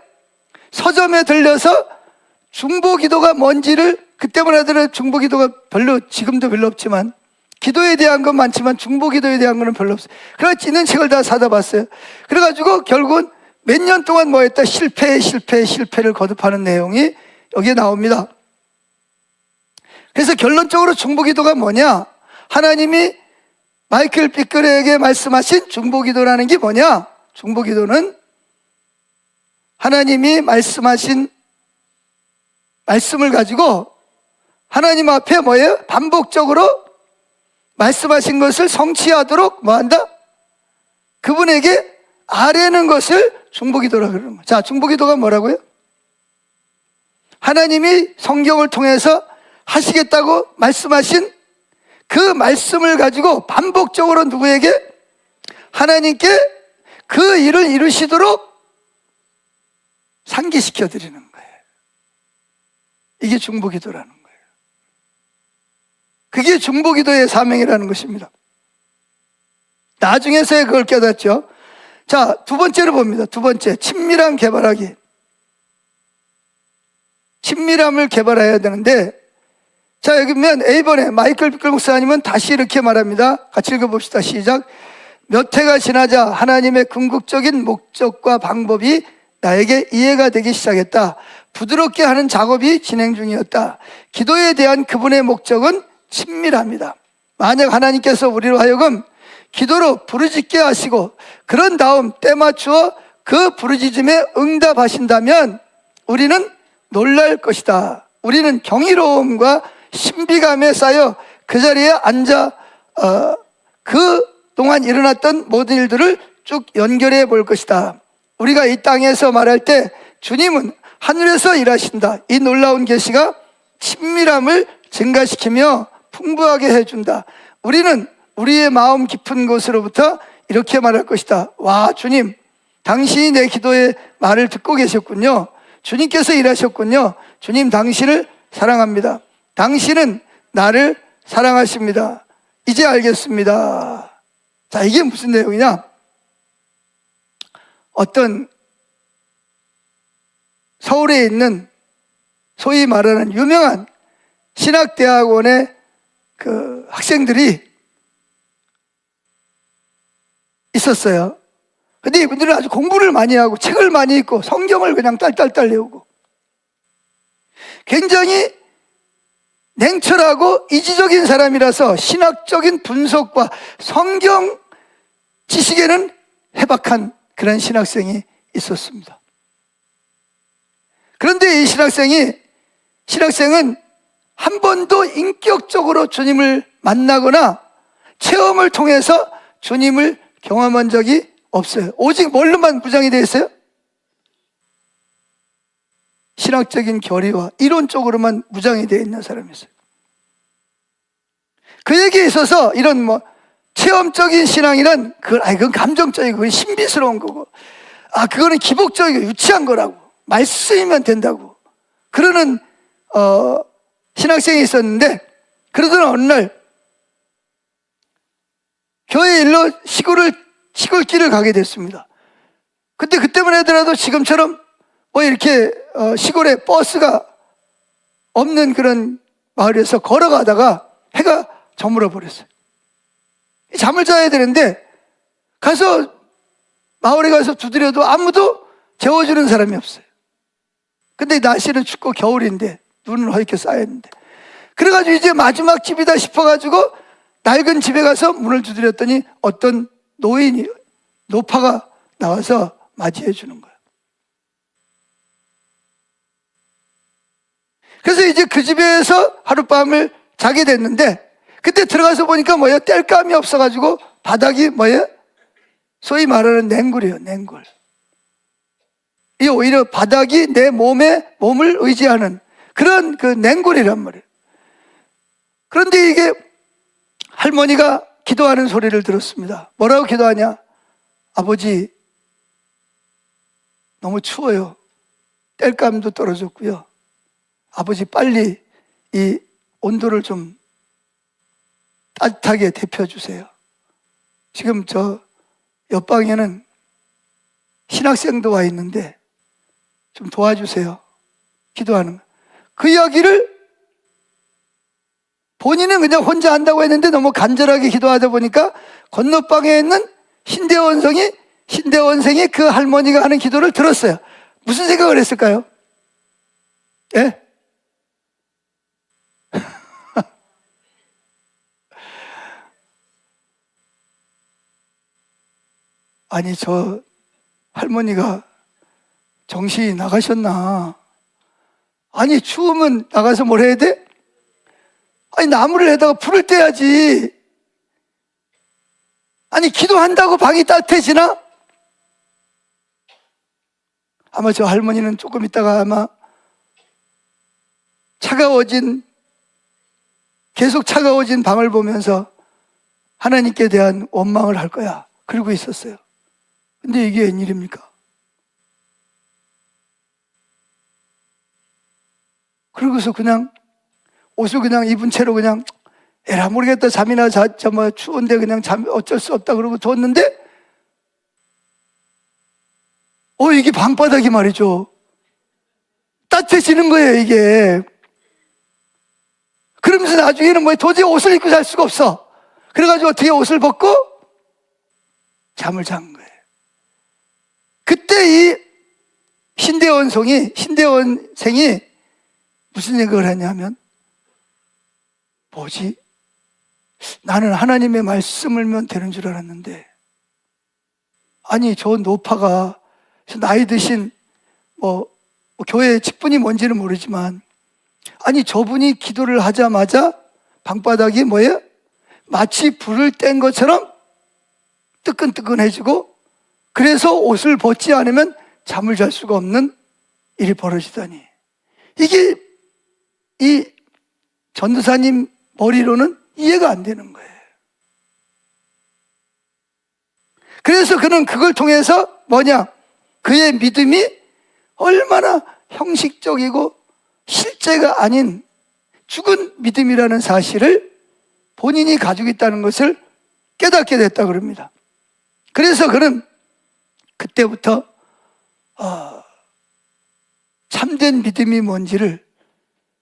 서점에 들려서 중보기도가 뭔지를 그때만 하더라도 중보기도가 지금도 별로 없지만 기도에 대한 건 많지만 중보기도에 대한 거는 별로 없어요. 그래서 있는 책을 다 사다 봤어요. 그래가지고 결국은 몇 년 동안 뭐 했다? 실패를 거듭하는 내용이 여기에 나옵니다. 그래서 결론적으로 중보기도가 뭐냐? 하나님이 마이클 피클에게 말씀하신 중보기도라는 게 뭐냐? 중보기도는 하나님이 말씀하신 말씀을 가지고 하나님 앞에 뭐예요? 반복적으로 말씀하신 것을 성취하도록 뭐한다? 그분에게 아뢰는 것을 중보기도라고 그러는 거예요. 자, 중보기도가 뭐라고요? 하나님이 성경을 통해서 하시겠다고 말씀하신 그 말씀을 가지고 반복적으로 누구에게? 하나님께 그 일을 이루시도록 상기시켜 드리는 거예요. 이게 중보기도라는 거예요. 그게 중보기도의 사명이라는 것입니다. 나중에서야 그걸 깨닫죠. 자, 두 번째로 봅니다. 두 번째, 친밀함 개발하기. 친밀함을 개발해야 되는데, 자, 여기 보면 A번에 마이클 피클 목사님은 다시 이렇게 말합니다. 같이 읽어봅시다. 시작. 몇 해가 지나자 하나님의 궁극적인 목적과 방법이 나에게 이해가 되기 시작했다. 부드럽게 하는 작업이 진행 중이었다. 기도에 대한 그분의 목적은 친밀합니다. 만약 하나님께서 우리로 하여금 기도로 부르짖게 하시고 그런 다음 때 맞추어 그 부르짖음에 응답하신다면 우리는 놀랄 것이다. 우리는 경이로움과 신비감에 쌓여 그 자리에 앉아 그 동안 일어났던 모든 일들을 쭉 연결해 볼 것이다. 우리가 이 땅에서 말할 때 주님은 하늘에서 일하신다. 이 놀라운 계시가 친밀함을 증가시키며 풍부하게 해준다. 우리는 우리의 마음 깊은 곳으로부터 이렇게 말할 것이다. 와, 주님, 당신이 내 기도의 말을 듣고 계셨군요. 주님께서 일하셨군요. 주님, 당신을 사랑합니다. 당신은 나를 사랑하십니다. 이제 알겠습니다. 자, 이게 무슨 내용이냐? 어떤 서울에 있는 소위 말하는 유명한 신학대학원의 그 학생들이 있었어요. 근데 이분들은 아주 공부를 많이 하고 책을 많이 읽고 성경을 그냥 딸딸딸 외우고 굉장히 냉철하고 이지적인 사람이라서 신학적인 분석과 성경 지식에는 해박한 그런 신학생이 있었습니다. 그런데 이 신학생은 한 번도 인격적으로 주님을 만나거나 체험을 통해서 주님을 경험한 적이 없어요. 오직 뭘로만 무장이 되어 있어요? 신학적인 결의와 이론적으로만 무장이 되어 있는 사람이었어요. 그에게 있어서 이런 체험적인 신앙이란 그건 감정적이고 그건 신비스러운 거고 그거는 기복적이고 유치한 거라고 말씀이면 된다고 그러는 신학생이 있었는데 그러던 어느 날 교회 일로 시골길을 가게 됐습니다. 근데 그때만 하더라도 지금처럼 이렇게 시골에 버스가 없는 그런 마을에서 걸어가다가 해가 저물어 버렸어요. 잠을 자야 되는데 마을에 가서 두드려도 아무도 재워주는 사람이 없어요. 근데 날씨는 춥고 겨울인데 눈은 허옇게 쌓여있는데 그래가지고 이제 마지막 집이다 싶어가지고 낡은 집에 가서 문을 두드렸더니 어떤 노파가 나와서 맞이해 주는 거예요. 그래서 이제 그 집에서 하룻밤을 자게 됐는데 그때 들어가서 보니까 땔감이 없어가지고 바닥이 소위 말하는 냉굴이에요. 냉굴. 이 오히려 바닥이 내 몸을 의지하는 그런 그 냉굴이란 말이에요. 그런데 이게 할머니가 기도하는 소리를 들었습니다. 뭐라고 기도하냐? 아버지, 너무 추워요. 땔감도 떨어졌고요. 아버지, 빨리 이 온도를 좀 따뜻하게 데펴주세요. 지금 저 옆방에는 신학생도 와 있는데 좀 도와주세요. 기도하는 거예요. 그 이야기를 본인은 그냥 혼자 한다고 했는데 너무 간절하게 기도하다 보니까 건너방에 있는 신대원생이 그 할머니가 하는 기도를 들었어요. 무슨 생각을 했을까요? 예? 아니, 저 할머니가 정신이 나가셨나? 아니, 추우면 나가서 뭘 해야 돼? 아니, 나무를 해다가 불을 떼야지. 아니, 기도한다고 방이 따뜻해지나? 아마 저 할머니는 조금 있다가 아마 계속 차가워진 방을 보면서 하나님께 대한 원망을 할 거야. 그러고 있었어요. 근데 이게 웬일입니까? 그러고서 그냥 옷을 그냥 입은 채로 그냥 에라 모르겠다, 잠이나 자자 추운데 그냥 어쩔 수 없다 그러고 뒀는데 이게 방바닥이 말이죠, 따뜻해지는 거예요 이게. 그러면서 나중에는 도저히 옷을 입고 잘 수가 없어. 그래가지고 어떻게 옷을 벗고 잠을 잔 거예요. 그때 이 신대원생이 무슨 생각을 했냐면, 뭐지? 나는 하나님의 말씀을면 되는 줄 알았는데, 아니 저 노파가 나이 드신 교회 직분이 뭔지는 모르지만, 아니 저분이 기도를 하자마자 방바닥이 뭐예요? 마치 불을 뗀 것처럼 뜨끈뜨끈해지고, 그래서 옷을 벗지 않으면 잠을 잘 수가 없는 일이 벌어지다니, 이게 이 전도사님 머리로는 이해가 안 되는 거예요. 그래서 그는 그걸 통해서 뭐냐? 그의 믿음이 얼마나 형식적이고 실제가 아닌 죽은 믿음이라는 사실을 본인이 가지고 있다는 것을 깨닫게 됐다고 그럽니다. 그래서 그는 그때부터 참된 믿음이 뭔지를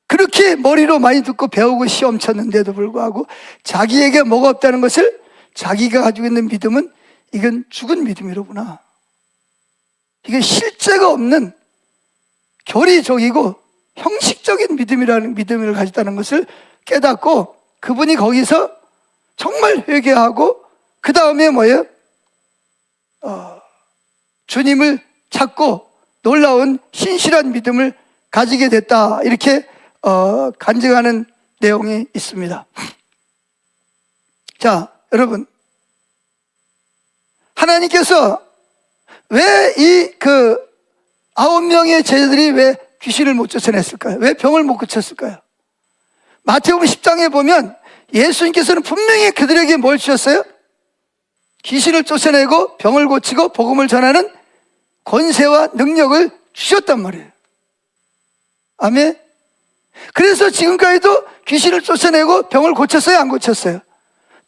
그렇게 머리로 많이 듣고 배우고 시험 쳤는데도 불구하고 자기에게 뭐가 없다는 것을, 자기가 가지고 있는 믿음은 이건 죽은 믿음이로구나, 이게 실제가 없는 교리적이고 형식적인 믿음이라는 믿음을 가졌다는 것을 깨닫고, 그분이 거기서 정말 회개하고 그 다음에 뭐예요? 주님을 찾고 놀라운 신실한 믿음을 가지게 됐다, 이렇게 간증하는 내용이 있습니다. 자, 여러분, 하나님께서 왜 이 9명의 제자들이 왜 귀신을 못 쫓아냈을까요? 왜 병을 못 고쳤을까요? 마태복음 10장에 보면 예수님께서는 분명히 그들에게 뭘 주셨어요? 귀신을 쫓아내고 병을 고치고 복음을 전하는 권세와 능력을 주셨단 말이에요. 아멘. 그래서 지금까지도 귀신을 쫓아내고 병을 고쳤어요, 안 고쳤어요?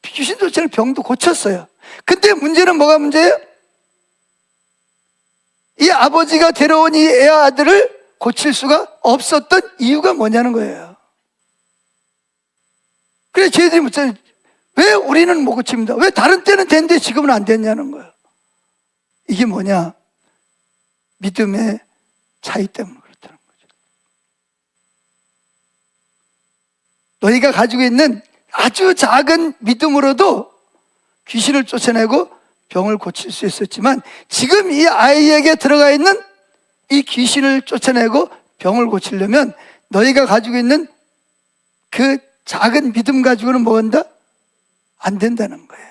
귀신 쫓아내는 병도 고쳤어요. 근데 문제는 뭐가 문제예요? 이 아버지가 데려온 이 애 아들을 고칠 수가 없었던 이유가 뭐냐는 거예요. 그래서 저희들이 묻잖아요. 왜 우리는 못 고칩니다? 왜 다른 때는 됐는데 지금은 안 됐냐는 거예요. 이게 뭐냐? 믿음의 차이 때문에 그렇다는 거죠. 너희가 가지고 있는 아주 작은 믿음으로도 귀신을 쫓아내고 병을 고칠 수 있었지만, 지금 이 아이에게 들어가 있는 이 귀신을 쫓아내고 병을 고치려면 너희가 가지고 있는 그 작은 믿음 가지고는 뭐 한다? 안 된다는 거예요.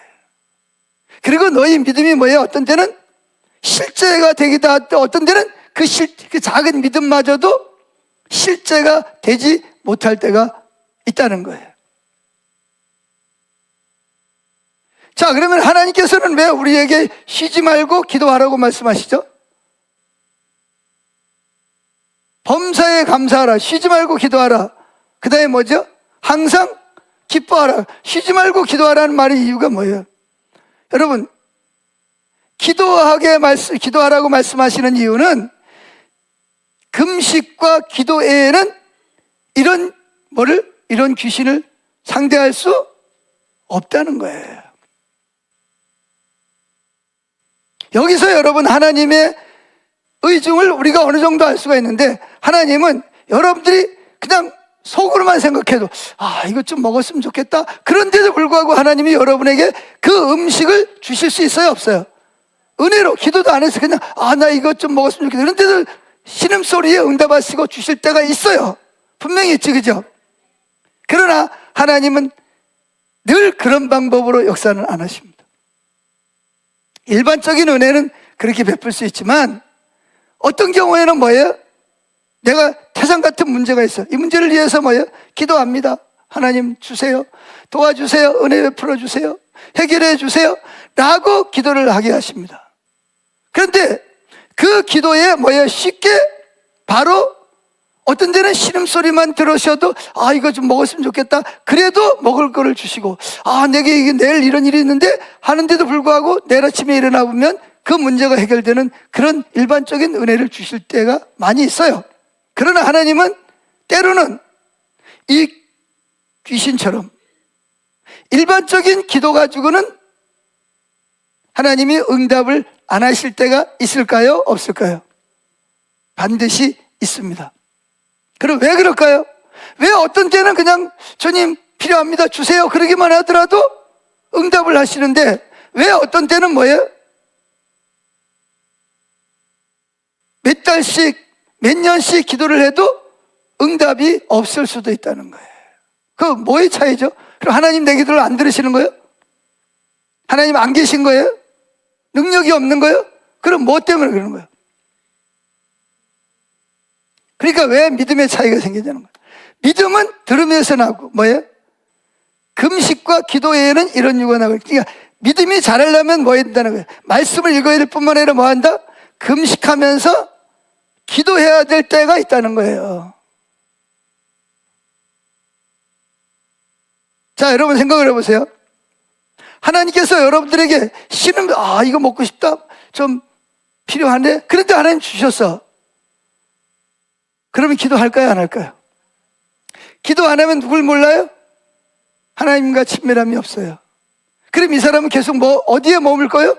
그리고 너희 믿음이 뭐예요? 어떤 때는 실제가 되기도 하고, 어떤 때는 그 작은 믿음마저도 실제가 되지 못할 때가 있다는 거예요. 자, 그러면 하나님께서는 왜 우리에게 쉬지 말고 기도하라고 말씀하시죠? 범사에 감사하라, 쉬지 말고 기도하라. 그 다음에 뭐죠? 항상 기뻐하라. 쉬지 말고 기도하라는 말의 이유가 뭐예요? 여러분, 기도하라고 말씀하시는 이유는 금식과 기도 외에는 이런 귀신을 상대할 수 없다는 거예요. 여기서 여러분, 하나님의 의중을 우리가 어느 정도 알 수가 있는데, 하나님은 여러분들이 그냥 속으로만 생각해도 이거 좀 먹었으면 좋겠다, 그런데도 불구하고 하나님이 여러분에게 그 음식을 주실 수 있어요, 없어요? 은혜로, 기도도 안 해서 그냥 나 이거 좀 먹었으면 좋겠다, 그런데도 신음소리에 응답하시고 주실 때가 있어요. 분명히 있지, 그죠? 그러나 하나님은 늘 그런 방법으로 역사는 안 하십니다. 일반적인 은혜는 그렇게 베풀 수 있지만, 어떤 경우에는 뭐예요? 내가 태산 같은 문제가 있어. 이 문제를 위해서 뭐예요? 기도합니다. 하나님 주세요, 도와주세요, 은혜 베풀어 주세요, 해결해 주세요 라고 기도를 하게 하십니다. 그런데 그 기도에 뭐예요? 쉽게 바로 어떤 데는 신음소리만 들으셔도 이거 좀 먹었으면 좋겠다, 그래도 먹을 거를 주시고, 내게 이게 내일 이런 일이 있는데 하는데도 불구하고 내일 아침에 일어나 보면 그 문제가 해결되는 그런 일반적인 은혜를 주실 때가 많이 있어요. 그러나 하나님은 때로는 이 귀신처럼 일반적인 기도 가지고는 하나님이 응답을 안 하실 때가 있을까요? 없을까요? 반드시 있습니다. 그럼 왜 그럴까요? 왜 어떤 때는 그냥 주님 필요합니다 주세요 그러기만 하더라도 응답을 하시는데 왜 어떤 때는 뭐예요? 몇 달씩 몇 년씩 기도를 해도 응답이 없을 수도 있다는 거예요. 그 뭐의 차이죠? 그럼 하나님 내 기도를 안 들으시는 거예요? 하나님 안 계신 거예요? 능력이 없는 거예요? 그럼 뭐 때문에 그러는 거예요? 그러니까 왜 믿음의 차이가 생기냐는 거예요. 믿음은 들으면서 나고 뭐예요? 금식과 기도 외에는 이런 유가 나고. 그러니까 믿음이 자라려면 뭐 해야 된다는 거예요? 말씀을 읽어야 될 뿐만 아니라 뭐 한다? 금식하면서 기도해야 될 때가 있다는 거예요. 자, 여러분 생각을 해보세요. 하나님께서 여러분들에게 신음, 이거 먹고 싶다, 좀 필요한데, 그런데 하나님 주셨어. 그러면 기도할까요, 안 할까요? 기도 안 하면 누굴 몰라요? 하나님과 친밀함이 없어요. 그럼 이 사람은 계속 어디에 머물 거예요?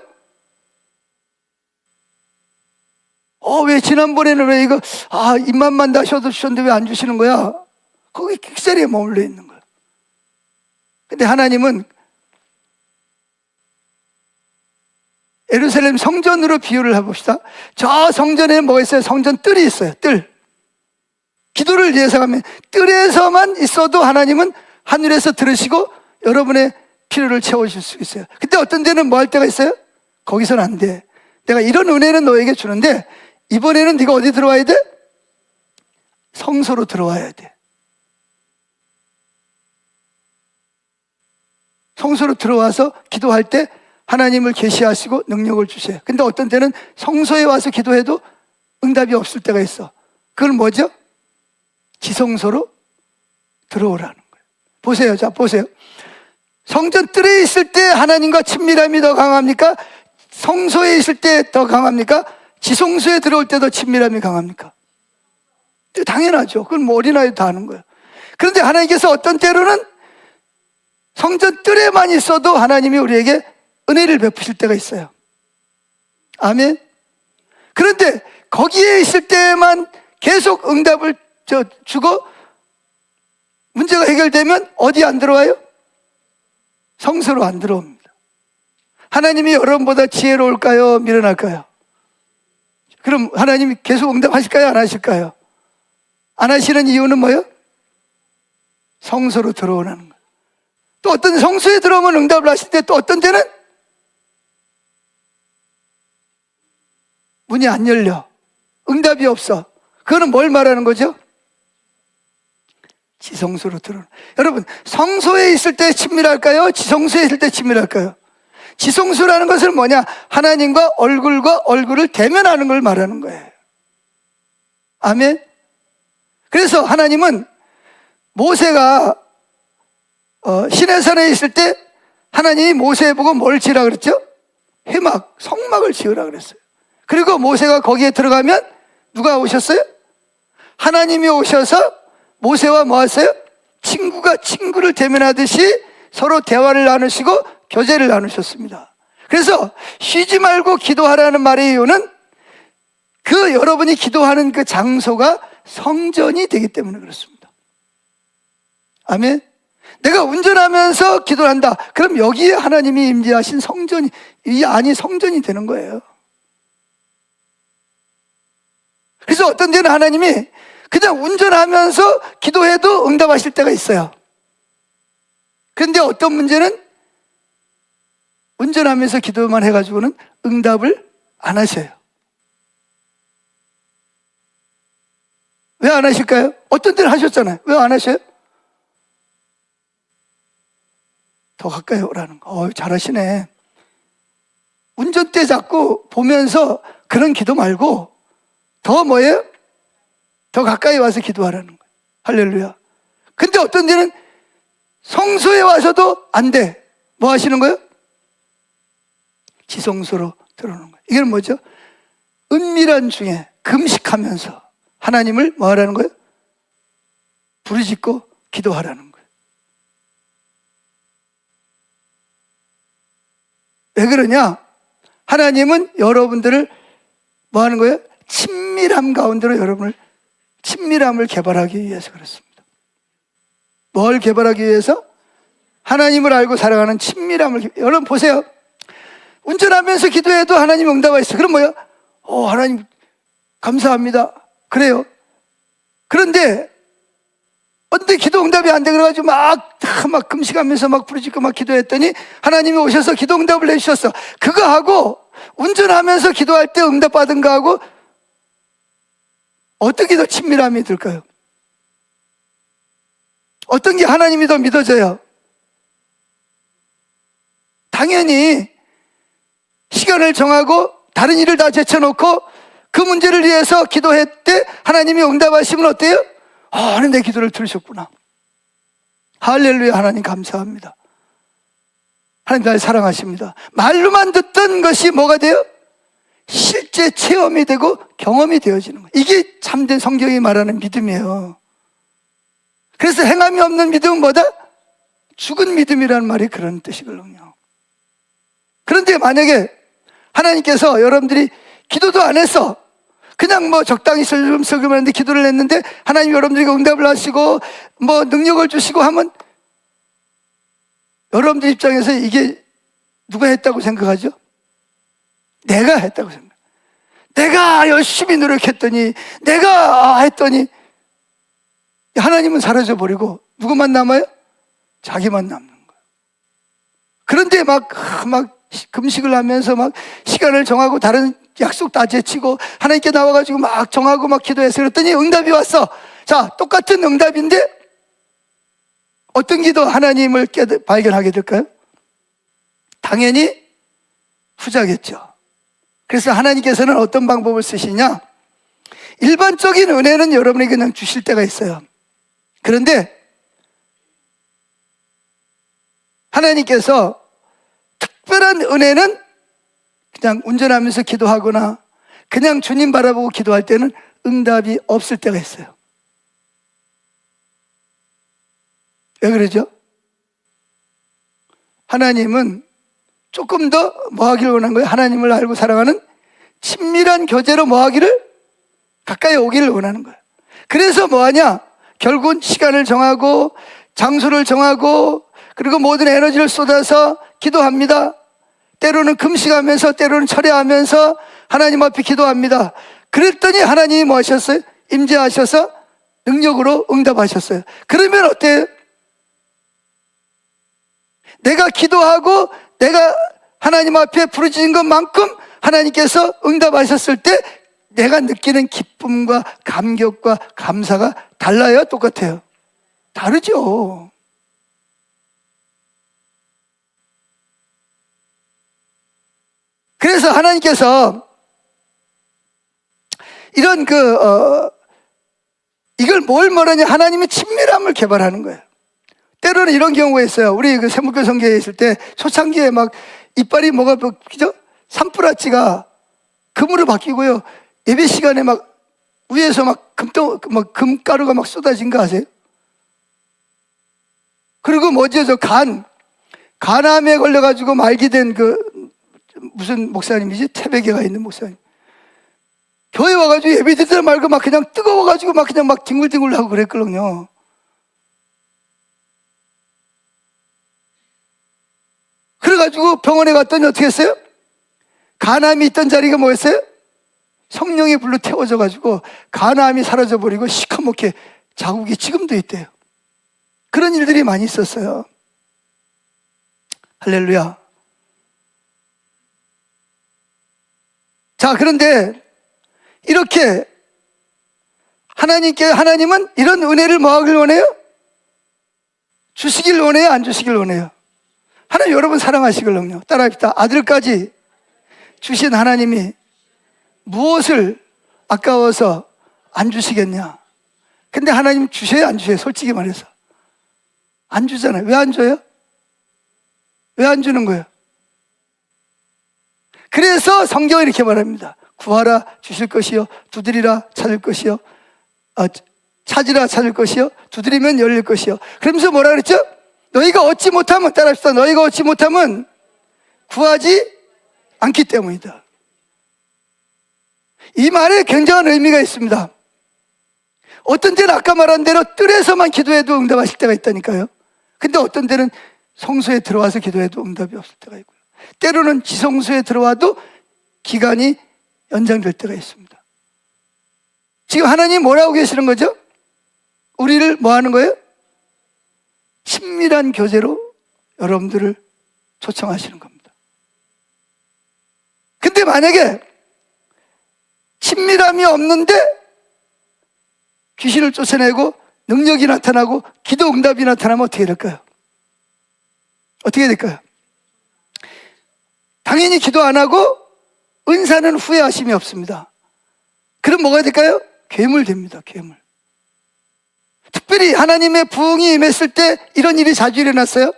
왜 지난번에는 왜 이거, 입맛만 다셔도 주셨는데 왜 안 주시는 거야? 거기 그 자리에 머물러 있는 거예요. 근데 하나님은 예루살렘 성전으로 비유를 해봅시다. 저 성전에 뭐가 있어요? 성전 뜰이 있어요. 뜰. 기도를 예상하면 뜰에서만 있어도 하나님은 하늘에서 들으시고 여러분의 필요를 채워주실 수 있어요. 근데 어떤 데는 뭐 할 때가 있어요? 거기서는 안 돼. 내가 이런 은혜는 너에게 주는데 이번에는 네가 어디 들어와야 돼? 성소로 들어와야 돼. 성소로 들어와서 기도할 때 하나님을 계시하시고 능력을 주세요. 근데 어떤 때는 성소에 와서 기도해도 응답이 없을 때가 있어. 그건 뭐죠? 지성소로 들어오라는 거예요. 보세요. 자, 보세요. 성전 뜰에 있을 때 하나님과 친밀함이 더 강합니까? 성소에 있을 때 더 강합니까? 지성소에 들어올 때 더 친밀함이 강합니까? 당연하죠. 그건 뭐 어린아이도 다 아는 거예요. 그런데 하나님께서 어떤 때로는 성전 뜰에만 있어도 하나님이 우리에게 은혜를 베푸실 때가 있어요. 아멘. 그런데 거기에 있을 때만 계속 응답을 주고 문제가 해결되면 어디 안 들어와요? 성소로 안 들어옵니다. 하나님이 여러분보다 지혜로울까요? 미련할까요? 그럼 하나님이 계속 응답하실까요? 안 하실까요? 안 하시는 이유는 뭐예요? 성소로 들어오라는 거예요. 또 어떤 성소에 들어오면 응답을 하실 때 또 어떤 때는 문이 안 열려. 응답이 없어. 그거는 뭘 말하는 거죠? 지성소로 들어오는. 여러분, 성소에 있을 때 친밀할까요? 지성소에 있을 때 친밀할까요? 지성소라는 것은 뭐냐? 하나님과 얼굴을 대면하는 걸 말하는 거예요. 아멘. 그래서 하나님은 모세가 시내산에 있을 때 하나님이 모세에 보고 뭘 지으라 그랬죠? 회막, 성막을 지으라 그랬어요. 그리고 모세가 거기에 들어가면 누가 오셨어요? 하나님이 오셔서 모세와 뭐 하세요? 친구가 친구를 대면하듯이 서로 대화를 나누시고 교제를 나누셨습니다. 그래서 쉬지 말고 기도하라는 말의 이유는 그 여러분이 기도하는 그 장소가 성전이 되기 때문에 그렇습니다. 아멘. 내가 운전하면서 기도를 한다. 그럼 여기에 하나님이 임재하신 성전이, 이 안이 성전이 되는 거예요. 그래서 어떤 데는 하나님이 그냥 운전하면서 기도해도 응답하실 때가 있어요. 그런데 어떤 문제는 운전하면서 기도만 해가지고는 응답을 안 하셔요. 왜 안 하실까요? 어떤 데는 하셨잖아요. 왜 안 하셔요? 더 가까이 오라는 거. 잘하시네. 운전대 잡고 보면서 그런 기도 말고 더 뭐예요? 더 가까이 와서 기도하라는 거예요. 할렐루야. 근데 어떤 데는 성소에 와서도 안 돼. 뭐 하시는 거예요? 지성소로 들어오는 거예요. 이게 뭐죠? 은밀한 중에 금식하면서 하나님을 뭐 하라는 거예요? 부르짖고 기도하라는 거예요. 왜 그러냐? 하나님은 여러분들을 뭐 하는 거예요? 친밀 친밀함 가운데로 여러분을 친밀함을 개발하기 위해서 그렇습니다. 뭘 개발하기 위해서? 하나님을 알고 살아가는 친밀함을. 여러분 보세요. 운전하면서 기도해도 하나님 응답하셨어요. 그럼 뭐야? 하나님 감사합니다. 그래요. 그런데 언제 기도 응답이 안 돼 그래가지고 막 금식하면서 막 부르짖고 막 기도했더니 하나님이 오셔서 기도 응답을 해주셨어. 그거 하고 운전하면서 기도할 때 응답 받은 거하고 어떤 게 더 친밀함이 들까요? 어떤 게 하나님이 더 믿어져요? 당연히 시간을 정하고 다른 일을 다 제쳐놓고 그 문제를 위해서 기도했대 하나님이 응답하시면 어때요? 하나님 내 기도를 들으셨구나. 할렐루야. 하나님 감사합니다. 하나님 날 사랑하십니다. 말로만 듣던 것이 뭐가 돼요? 실제 체험이 되고 경험이 되어지는 거예요. 이게 참된 성경이 말하는 믿음이에요. 그래서 행함이 없는 믿음은 뭐다? 죽은 믿음이라는 말이 그런 뜻이거든요. 그런데 만약에 하나님께서 여러분들이 기도도 안 했어. 그냥 적당히 슬금슬금 하는데 기도를 했는데 하나님 여러분들에게 응답을 하시고 능력을 주시고 하면 여러분들 입장에서 이게 누가 했다고 생각하죠? 내가 했다고 생각해요. 내가 열심히 노력했더니 내가 했더니 하나님은 사라져버리고 누구만 남아요? 자기만 남는 거예요. 그런데 막 금식을 하면서 막 시간을 정하고 다른 약속 다 제치고 하나님께 나와가지고 막 정하고 막 기도해서 그랬더니 응답이 왔어. 자, 똑같은 응답인데 어떤 기도 하나님을 발견하게 될까요? 당연히 후자겠죠. 그래서 하나님께서는 어떤 방법을 쓰시냐? 일반적인 은혜는 여러분에게 그냥 주실 때가 있어요. 그런데 하나님께서 특별한 은혜는 그냥 운전하면서 기도하거나 그냥 주님 바라보고 기도할 때는 응답이 없을 때가 있어요. 왜 그러죠? 하나님은 조금 더 뭐 하기를 원한 거예요? 하나님을 알고 살아가는 친밀한 교제로 뭐 하기를? 가까이 오기를 원하는 거예요. 그래서 뭐 하냐? 결국은 시간을 정하고 장소를 정하고 그리고 모든 에너지를 쏟아서 기도합니다. 때로는 금식하면서 때로는 철야하면서 하나님 앞에 기도합니다. 그랬더니 하나님이 뭐 하셨어요? 임재하셔서 능력으로 응답하셨어요. 그러면 어때요? 내가 기도하고 내가 하나님 앞에 부르짖은 것만큼 하나님께서 응답하셨을 때 내가 느끼는 기쁨과 감격과 감사가 달라요? 똑같아요? 다르죠. 그래서 하나님께서 이런 이걸 뭘 말하냐? 하나님의 친밀함을 개발하는 거예요. 때로는 이런 경우가 있어요. 우리 세무교 성교에 있을 때 초창기에 막 이빨이 뭐가 바뀌죠? 산뿌라치가 금으로 바뀌고요. 예배 시간에 막 위에서 막 금가루가 막 쏟아진 거 아세요? 그리고 뭐죠? 간암에 걸려가지고 말기 된 무슨 목사님이지? 태백에 가 있는 목사님. 교회 와가지고 예배 드리다 말고 막 그냥 뜨거워가지고 막 그냥 막 뒹굴뒹굴 하고 그랬거든요. 그래가지고 병원에 갔더니 어떻게 했어요? 간암이 있던 자리가 뭐였어요? 성령의 불로 태워져가지고 간암이 사라져버리고 시커멓게 자국이 지금도 있대요. 그런 일들이 많이 있었어요. 할렐루야. 자, 그런데 이렇게 하나님은 이런 은혜를 뭐 하길 원해요? 주시길 원해요? 안 주시길 원해요? 하나님 여러분 사랑하시길럼요. 따라합시다. 아들까지 주신 하나님이 무엇을 아까워서 안 주시겠냐? 근데 하나님 주셔요? 안 주셔요? 솔직히 말해서 안 주잖아요. 왜 안 줘요? 왜 안 주는 거예요? 그래서 성경은 이렇게 말합니다. 구하라 주실 것이요 두드리라 찾을 것이요 찾으라 찾을 것이요 두드리면 열릴 것이요. 그러면서 뭐라 그랬죠? 너희가 얻지 못하면, 따라합시다. 너희가 얻지 못하면 구하지 않기 때문이다. 이 말에 굉장한 의미가 있습니다. 어떤 때는 아까 말한 대로 뜰에서만 기도해도 응답하실 때가 있다니까요. 근데 어떤 때는 성소에 들어와서 기도해도 응답이 없을 때가 있고요. 때로는 지성소에 들어와도 기간이 연장될 때가 있습니다. 지금 하나님 뭐라고 계시는 거죠? 우리를 뭐 하는 거예요? 친밀한 교제로 여러분들을 초청하시는 겁니다. 근데 만약에 친밀함이 없는데 귀신을 쫓아내고 능력이 나타나고 기도 응답이 나타나면 어떻게 될까요? 어떻게 될까요? 당연히 기도 안 하고 은사는 후회하심이 없습니다. 그럼 뭐가 될까요? 괴물 됩니다. 괴물. 특별히 하나님의 부흥이 임했을 때 이런 일이 자주 일어났어요.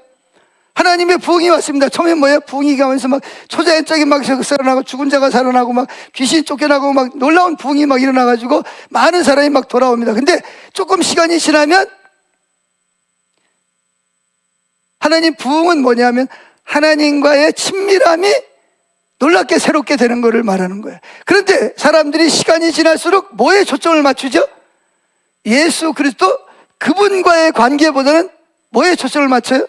하나님의 부흥이 왔습니다. 처음에 뭐예요? 부흥이 가면서 막 초자연적인 막 살아나고 죽은 자가 살아나고 막 귀신이 쫓겨나고 막 놀라운 부흥이 막 일어나가지고 많은 사람이 막 돌아옵니다. 근데 조금 시간이 지나면 하나님 부흥은 뭐냐면 하나님과의 친밀함이 놀랍게 새롭게 되는 것을 말하는 거예요. 그런데 사람들이 시간이 지날수록 뭐에 초점을 맞추죠? 예수 그리스도 그분과의 관계보다는 뭐에 초점을 맞춰요?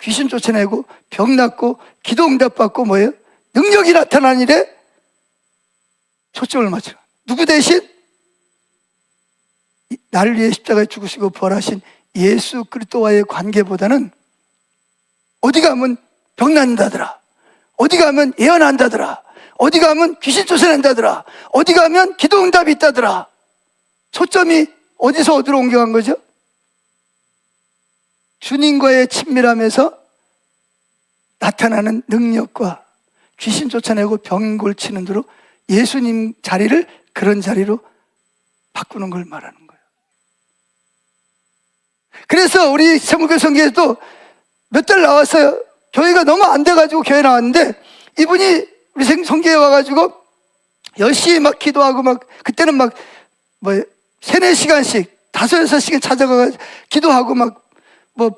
귀신 쫓아내고 병 낫고 기도 응답받고 뭐예요? 능력이 나타나는 일에 초점을 맞춰요. 누구 대신? 나를 위해 십자가에 죽으시고 부활하신 예수 그리스도와의 관계보다는 어디 가면 병 낫는다더라, 어디 가면 예언한다더라, 어디 가면 귀신 쫓아낸다더라, 어디 가면 기도 응답이 있다더라. 초점이 어디서 어디로 옮겨간 거죠? 주님과의 친밀함에서 나타나는 능력과 귀신 쫓아내고 병 골치는 대로 예수님 자리를 그런 자리로 바꾸는 걸 말하는 거예요. 그래서 우리 세무교 성교에도 몇 달 나왔어요. 교회가 너무 안 돼가지고 교회 나왔는데 이분이 우리 성교에 와가지고 열심히 막 기도하고 막 그때는 막 뭐 3-4시간씩 5-6시간 찾아가가지고 기도하고 막 뭐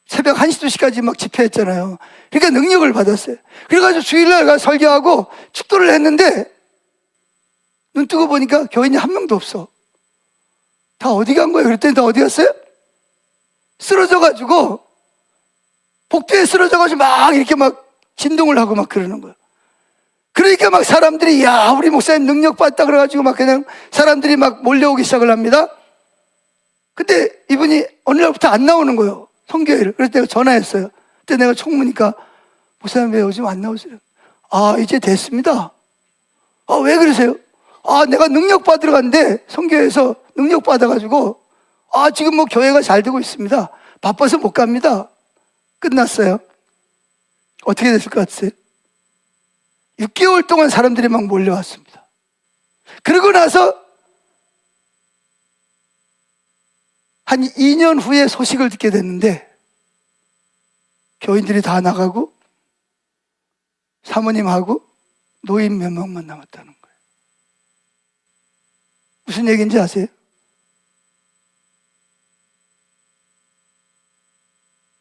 새벽 1시, 2시까지 막 집회했잖아요. 그러니까 능력을 받았어요. 그래가지고 주일날 가 설교하고 축도를 했는데 눈 뜨고 보니까 교인이 한 명도 없어. 다 어디 간 거예요? 그랬더니 다 어디 갔어요? 쓰러져가지고 복도에 쓰러져가지고 막 이렇게 막 진동을 하고 막 그러는 거예요. 그러니까 막 사람들이 야 우리 목사님 능력 받다 그래가지고 막 그냥 사람들이 막 몰려오기 시작을 합니다. 근데 이분이 어느 날부터 안 나오는 거예요. 성교회를. 그래서 내가 전화했어요. 그때 내가 총무니까 목사님 왜 요즘 안 나오세요? 아 이제 됐습니다. 아 왜 그러세요? 아 내가 능력 받으러 갔는데 성교회에서 능력 받아가지고 아 지금 뭐 교회가 잘 되고 있습니다. 바빠서 못 갑니다. 끝났어요. 어떻게 됐을 것 같으세요? 6개월 동안 사람들이 막 몰려왔습니다. 그러고 나서 한 2년 후에 소식을 듣게 됐는데 교인들이 다 나가고 사모님하고 노인 몇 명만 남았다는 거예요. 무슨 얘기인지 아세요?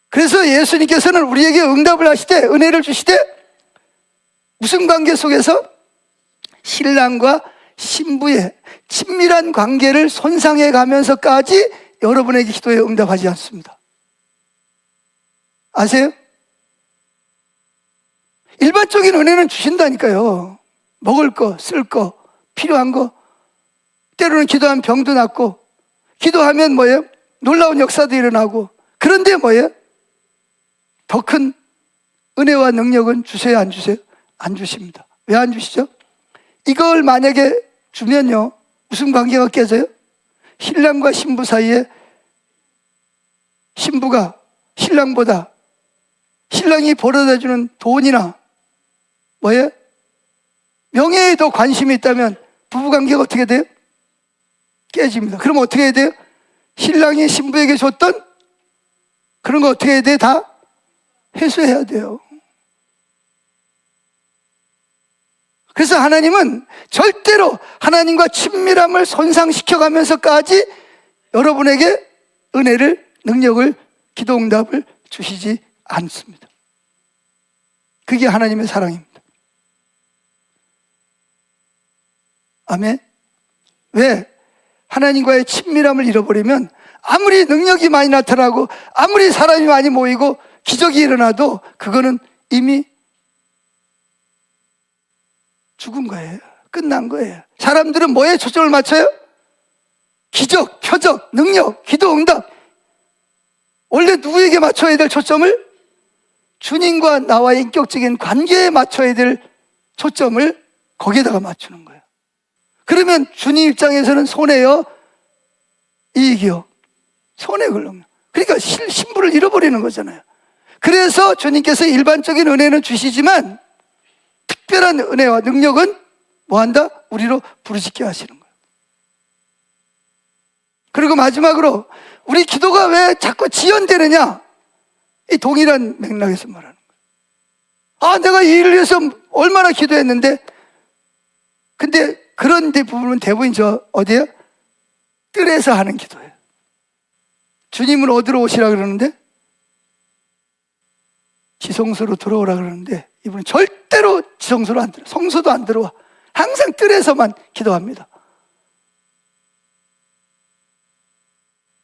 그래서 예수님께서는 우리에게 응답을 하시되 은혜를 주시되 무슨 관계 속에서? 신랑과 신부의 친밀한 관계를 손상해 가면서까지 여러분에게 기도에 응답하지 않습니다. 아세요? 일반적인 은혜는 주신다니까요. 먹을 거, 쓸 거, 필요한 거. 때로는 기도하면 병도 낫고 기도하면 뭐예요? 놀라운 역사도 일어나고. 그런데 뭐예요? 더 큰 은혜와 능력은 주세요, 안 주세요? 안 주십니다. 왜 안 주시죠? 이걸 만약에 주면요 무슨 관계가 깨져요? 신랑과 신부 사이에 신부가 신랑보다 신랑이 벌어다 주는 돈이나 뭐예요? 명예에 더 관심이 있다면 부부관계가 어떻게 돼요? 깨집니다. 그럼 어떻게 해야 돼요? 신랑이 신부에게 줬던 그런 거 어떻게 해야 돼요? 다 회수해야 돼요. 그래서 하나님은 절대로 하나님과 친밀함을 손상시켜가면서까지 여러분에게 은혜를, 능력을, 기도응답을 주시지 않습니다. 그게 하나님의 사랑입니다. 아멘. 왜? 하나님과의 친밀함을 잃어버리면 아무리 능력이 많이 나타나고 아무리 사람이 많이 모이고 기적이 일어나도 그거는 이미 죽은 거예요. 끝난 거예요. 사람들은 뭐에 초점을 맞춰요? 기적, 표적, 능력, 기도, 응답. 원래 누구에게 맞춰야 될 초점을? 주님과 나와의 인격적인 관계에 맞춰야 될 초점을 거기에다가 맞추는 거예요. 그러면 주님 입장에서는 손해요? 이익이요? 손해 걸는. 그러니까 신부를 잃어버리는 거잖아요. 그래서 주님께서 일반적인 은혜는 주시지만 특별한 은혜와 능력은 뭐한다? 우리로 부르짖게 하시는 거예요. 그리고 마지막으로 우리 기도가 왜 자꾸 지연되느냐? 이 동일한 맥락에서 말하는 거예요. 내가 이 일을 위해서 얼마나 기도했는데, 근데 그런 부분은 대부분 어디에요? 뜰에서 하는 기도예요. 주님은 어디로 오시라 그러는데? 지성소로 들어오라 그러는데 이분은 절대로 지성소로 안 들어와. 성소도 안 들어와. 항상 뜰에서만 기도합니다.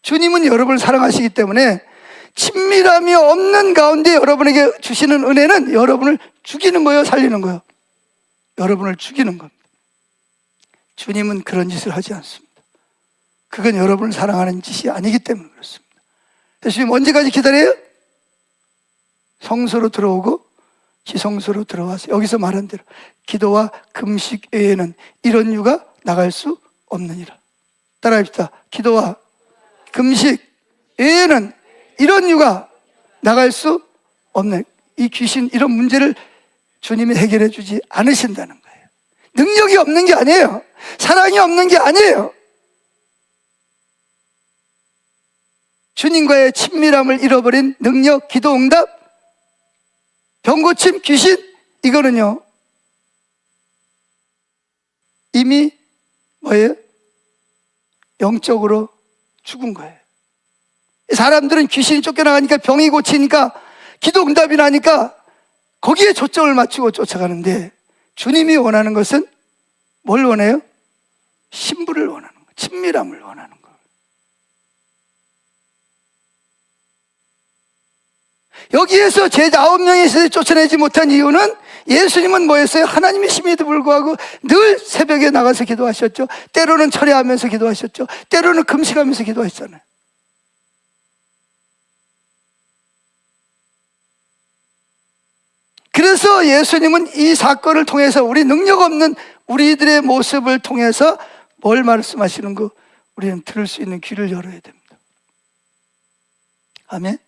주님은 여러분을 사랑하시기 때문에 친밀함이 없는 가운데 여러분에게 주시는 은혜는 여러분을 죽이는 거예요, 살리는 거예요? 여러분을 죽이는 겁니다. 주님은 그런 짓을 하지 않습니다. 그건 여러분을 사랑하는 짓이 아니기 때문에 그렇습니다. 그래서 주님 언제까지 기다려요? 성소로 들어오고 지성소로 들어와서 여기서 말한 대로 기도와 금식 외에는 이런 유가 나갈 수 없느니라. 따라합시다. 기도와 금식 외에는 이런 유가 나갈 수 없는, 이 귀신 이런 문제를 주님이 해결해 주지 않으신다는 거예요. 능력이 없는 게 아니에요. 사랑이 없는 게 아니에요. 주님과의 친밀함을 잃어버린 능력, 기도, 응답, 병고침, 귀신, 이거는요 이미 뭐예요? 영적으로 죽은 거예요. 사람들은 귀신이 쫓겨나가니까, 병이 고치니까, 기도 응답이 나니까 거기에 초점을 맞추고 쫓아가는데, 주님이 원하는 것은 뭘 원해요? 신부를 원하는 거예요. 친밀함을 원하는 거예요. 여기에서 제 9명이 쫓아내지 못한 이유는 예수님은 뭐였어요? 하나님이심에도 불구하고 늘 새벽에 나가서 기도하셨죠. 때로는 철야하면서 기도하셨죠. 때로는 금식하면서 기도하셨잖아요. 그래서 예수님은 이 사건을 통해서 우리 능력 없는 우리들의 모습을 통해서 뭘 말씀하시는 거 우리는 들을 수 있는 귀를 열어야 됩니다. 아멘.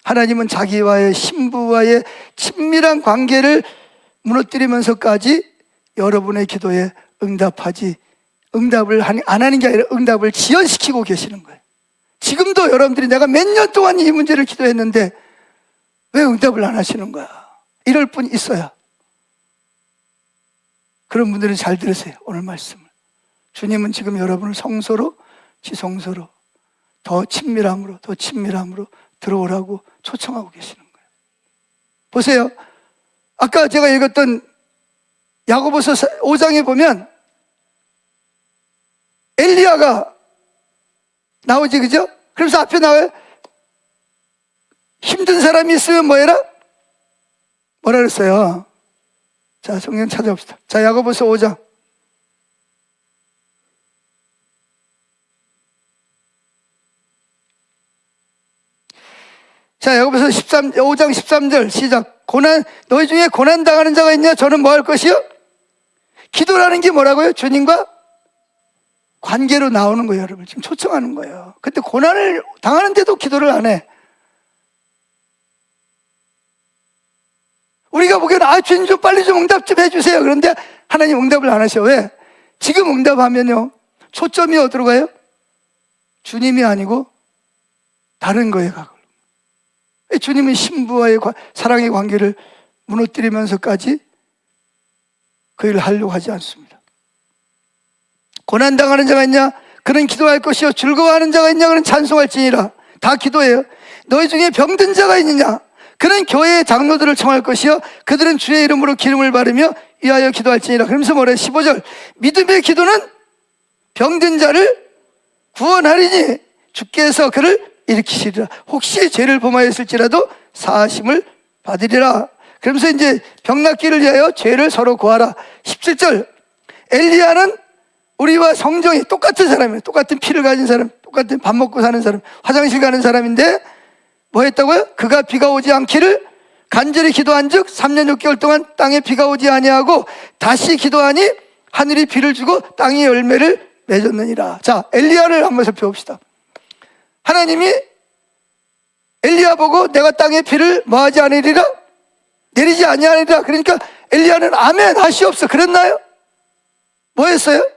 하나님은 자기와의 신부와의 친밀한 관계를 무너뜨리면서까지 여러분의 기도에 응답을 안 하는 게 아니라 응답을 지연시키고 계시는 거예요. 지금도 여러분들이 내가 몇 년 동안 이 문제를 기도했는데 왜 응답을 안 하시는 거야? 이럴 분 있어요. 그런 분들은 잘 들으세요, 오늘 말씀을. 주님은 지금 여러분을 성소로, 지성소로 더 친밀함으로 들어오라고 초청하고 계시는 거예요. 보세요. 아까 제가 읽었던 야고보서 5장에 보면 엘리야가 나오지, 그죠? 그래서 앞에 나와요. 힘든 사람이 있으면 뭐 해라? 뭐라 그랬어요? 자, 성경 찾아봅시다. 자, 야고보서 5장. 자, 야고보서 5장 13절 시작. 너희 중에 고난당하는 자가 있냐? 저는 뭐 할 것이요? 기도라는 게 뭐라고요? 주님과 관계로 나오는 거예요, 여러분. 지금 초청하는 거예요. 근데 고난을 당하는데도 기도를 안 해. 우리가 보기에는 주님 좀 빨리 좀 응답 좀 해주세요. 그런데 하나님 응답을 안 하셔. 왜? 지금 응답하면요 초점이 어디로 가요? 주님이 아니고 다른 거에 가고. 주님은 신부와의 사랑의 관계를 무너뜨리면서까지 그 일을 하려고 하지 않습니다. 고난당하는 자가 있냐? 그는 기도할 것이요. 즐거워하는 자가 있냐? 그는 찬송할지니라. 다 기도해요. 너희 중에 병든 자가 있느냐? 그는 교회의 장로들을 청할 것이요. 그들은 주의 이름으로 기름을 바르며 위하여 기도할지니라. 그러면서 뭐래? 15절. 믿음의 기도는 병든 자를 구원하리니 주께서 그를 일으키시리라. 혹시 죄를 범하였을지라도 사하심을 받으리라. 그러면서 이제 병 낫기를 위하여 죄를 서로 구하라. 17절. 엘리야는 우리와 성정이 똑같은 사람이에요. 똑같은 피를 가진 사람, 똑같은 밥 먹고 사는 사람, 화장실 가는 사람인데 뭐 했다고요? 그가 비가 오지 않기를 간절히 기도한 즉 3년 6개월 동안 땅에 비가 오지 아니하고 다시 기도하니 하늘이 비를 주고 땅이 열매를 맺었느니라. 자, 엘리야를 한번 살펴봅시다. 하나님이 엘리야 보고 내가 땅에 비를 뭐하지 않으리라? 내리지 아니하리라. 그러니까 엘리야는 아멘 하시옵소 그랬나요? 뭐 했어요?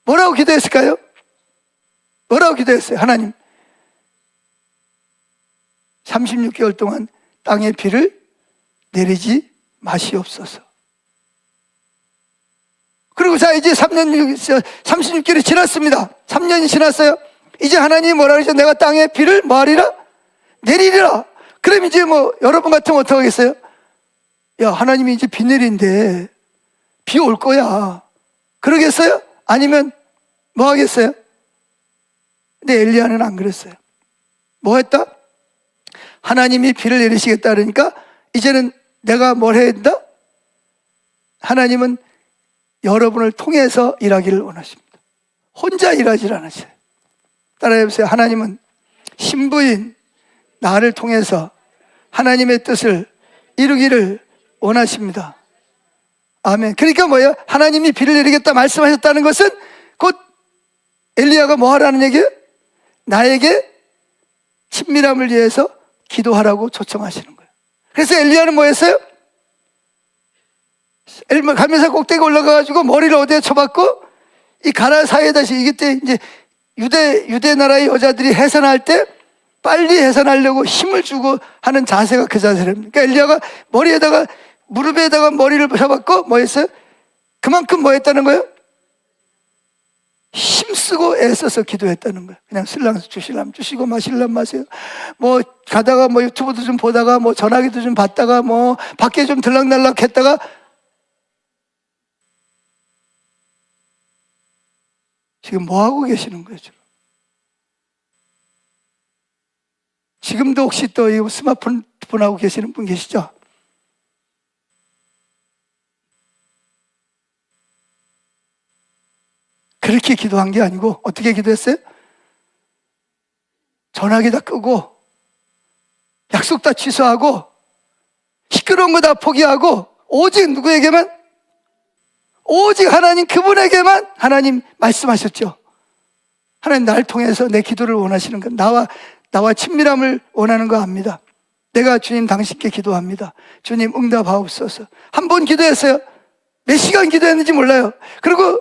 뭐라고 기도했을까요? 뭐라고 기도했어요? 하나님 36개월 동안 땅에 비를 내리지 마시옵소서. 그리고 자 이제 36개월이 지났습니다. 3년이 지났어요. 이제 하나님이 뭐라 그러죠? 내가 땅에 비를 뭐하리라? 내리리라. 그럼 이제 뭐 여러분 같으면 어떻게 하겠어요? 야, 하나님이 이제 비 내린대. 비 올 거야. 그러겠어요? 아니면 뭐 하겠어요? 근데 엘리야는 안 그랬어요. 뭐 했다? 하나님이 비를 내리시겠다 그러니까 이제는 내가 뭘 해야 된다? 하나님은 여러분을 통해서 일하기를 원하십니다. 혼자 일하지 않으세요. 따라해보세요. 하나님은 신부인 나를 통해서 하나님의 뜻을 이루기를 원하십니다. 아멘. 그러니까 뭐예요? 하나님이 비를 내리겠다 말씀하셨다는 것은 곧 엘리야가 뭐 하라는 얘기예요? 나에게 친밀함을 위해서 기도하라고 초청하시는 거예요. 그래서 엘리야는 뭐 했어요? 갈멜산 꼭대기 올라가가지고 머리를 어디에 쳐박고 이 가라 사이에다 이게 때 이제 유대 나라의 여자들이 해산할 때 빨리 해산하려고 힘을 주고 하는 자세가 그 자세랍니다. 그러니까 엘리야가 머리에다가 무릎에다가 머리를 쳐박고 뭐 했어요? 그만큼 뭐 했다는 거예요? 힘쓰고 애써서 기도했다는 거예요. 그냥 슬랑 주실람 주시고 마실람 마세요. 뭐 가다가 뭐 유튜브도 좀 보다가 뭐 전화기도 좀 받다가 뭐 밖에 좀 들락날락 했다가 지금 뭐 하고 계시는 거예요? 지금도 혹시 또 이 스마트폰 하고 계시는 분 계시죠? 그렇게 기도한 게 아니고 어떻게 기도했어요? 전화기 다 끄고 약속 다 취소하고 시끄러운 거 다 포기하고 오직 누구에게만? 오직 하나님 그분에게만 하나님 말씀하셨죠. 하나님 날 통해서 내 기도를 원하시는 것, 나와 친밀함을 원하는 거 압니다. 내가 주님 당신께 기도합니다. 주님 응답하옵소서. 한 번 기도했어요. 몇 시간 기도했는지 몰라요. 그리고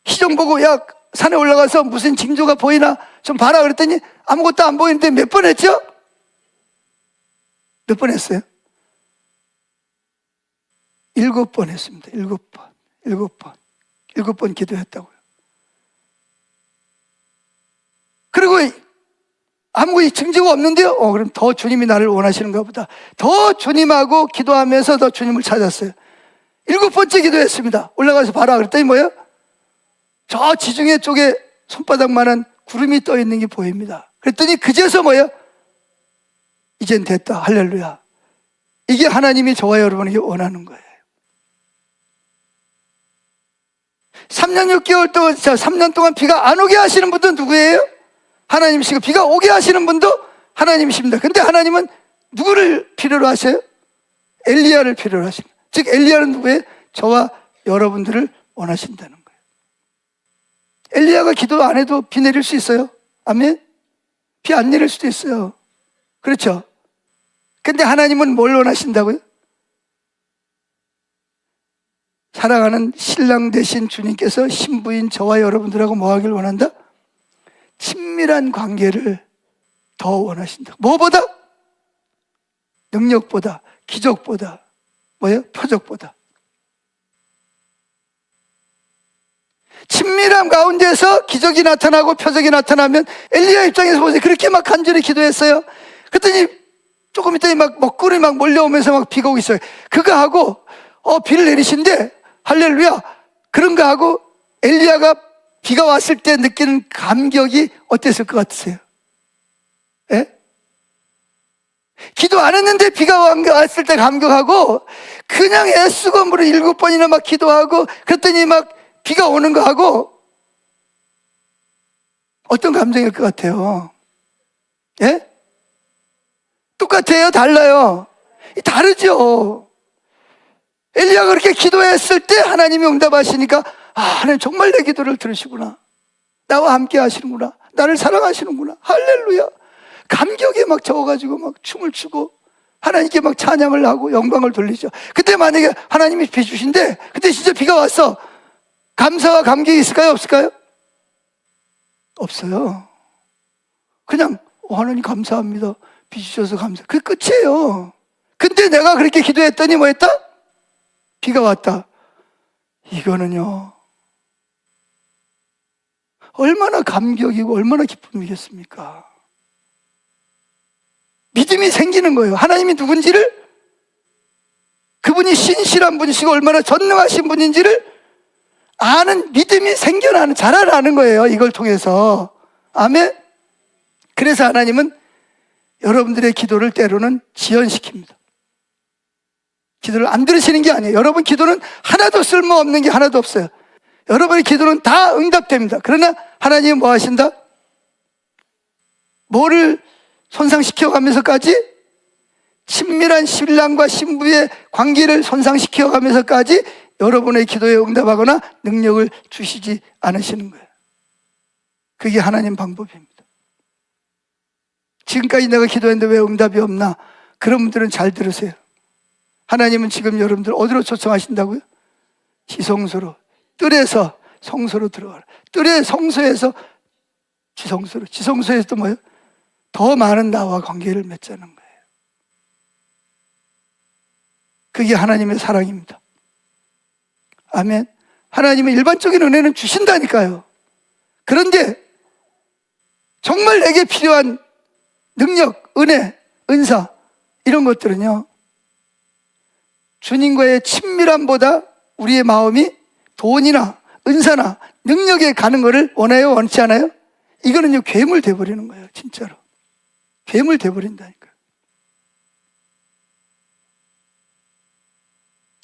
시정 보고 야 산에 올라가서 무슨 징조가 보이나 좀 봐라 그랬더니 아무것도 안 보이는데 몇 번 했죠? 몇 번 했어요? 7번 했습니다. 7번 기도했다고요. 그리고 아무 징조가 없는데요? 그럼 더 주님이 나를 원하시는가 보다. 더 주님하고 기도하면서 더 주님을 찾았어요. 7번째 기도했습니다. 올라가서 봐라 그랬더니 뭐예요? 저 지중해 쪽에 손바닥만한 구름이 떠 있는 게 보입니다. 그랬더니 그제서 뭐예요? 이젠 됐다. 할렐루야. 이게 하나님이 저와 여러분에게 원하는 거예요. 3년 6개월 동안, 3년 동안 비가 안 오게 하시는 분도 누구예요? 하나님이시고 비가 오게 하시는 분도 하나님이십니다. 근데 하나님은 누구를 필요로 하셔요? 엘리야를 필요로 하십니다. 즉 엘리야는 누구예요? 저와 여러분들을 원하신다는 거예요. 엘리야가 기도 안 해도 비 내릴 수 있어요. 아멘? 비 안 내릴 수도 있어요. 그렇죠? 근데 하나님은 뭘 원하신다고요? 사랑하는 신랑 되신 주님께서 신부인 저와 여러분들하고 뭐 하길 원한다? 친밀한 관계를 더 원하신다. 뭐보다? 능력보다, 기적보다, 뭐예요? 표적보다. 친밀함 가운데서 기적이 나타나고 표적이 나타나면 엘리야 입장에서 보세요. 그렇게 막 간절히 기도했어요. 그랬더니 조금 있더니 막 먹구름이 막 몰려오면서 막 비가 오고 있어요. 그거 하고 비를 내리신대. 할렐루야. 그런가 하고 엘리야가 비가 왔을 때 느끼는 감격이 어땠을 것 같으세요? 예? 기도 안 했는데 비가 왔을 때 감격하고, 그냥 애쓰고 물을 7번이나 막 기도하고 그랬더니 막 비가 오는 거 하고, 어떤 감정일 것 같아요? 예? 똑같아요? 달라요? 다르죠. 엘리야가 그렇게 기도했을 때 하나님이 응답하시니까, 하나님 정말 내 기도를 들으시구나, 나와 함께 하시는구나, 나를 사랑하시는구나, 할렐루야. 감격에 막 적어가지고 막 춤을 추고 하나님께 막 찬양을 하고 영광을 돌리죠. 그때 만약에 하나님이 비 주신데 그때 진짜 비가 왔어. 감사와 감격이 있을까요? 없을까요? 없어요. 그냥 하나님 감사합니다, 비 주셔서 감사, 그게 끝이에요. 근데 내가 그렇게 기도했더니 뭐 했다? 비가 왔다. 이거는요, 얼마나 감격이고 얼마나 기쁨이겠습니까? 믿음이 생기는 거예요. 하나님이 누군지를, 그분이 신실한 분이시고 얼마나 전능하신 분인지를 아는 믿음이 생겨나는, 자라나는 거예요, 이걸 통해서. 아멘. 그래서 하나님은 여러분들의 기도를 때로는 지연시킵니다. 기도를 안 들으시는 게 아니에요. 여러분 기도는 하나도 쓸모없는 게 하나도 없어요. 여러분의 기도는 다 응답됩니다. 그러나 하나님은 뭐 하신다? 뭐를 손상시켜 가면서까지? 친밀한 신랑과 신부의 관계를 손상시켜 가면서까지 여러분의 기도에 응답하거나 능력을 주시지 않으시는 거예요. 그게 하나님 방법입니다. 지금까지 내가 기도했는데 왜 응답이 없나? 그런 분들은 잘 들으세요. 하나님은 지금 여러분들 어디로 초청하신다고요? 지성소로, 뜰에서 성소로 들어가라. 뜰의 성소에서 지성소로, 지성소에서 또 뭐예요? 더 많은 나와 관계를 맺자는 거예요. 그게 하나님의 사랑입니다. 아멘. 하나님은 일반적인 은혜는 주신다니까요. 그런데 정말 내게 필요한 능력, 은혜, 은사, 이런 것들은요, 주님과의 친밀함보다 우리의 마음이 돈이나 은사나 능력에 가는 것을 원해요? 원치 않아요? 이거는요, 괴물 돼버리는 거예요. 진짜로 괴물 돼버린다니까요.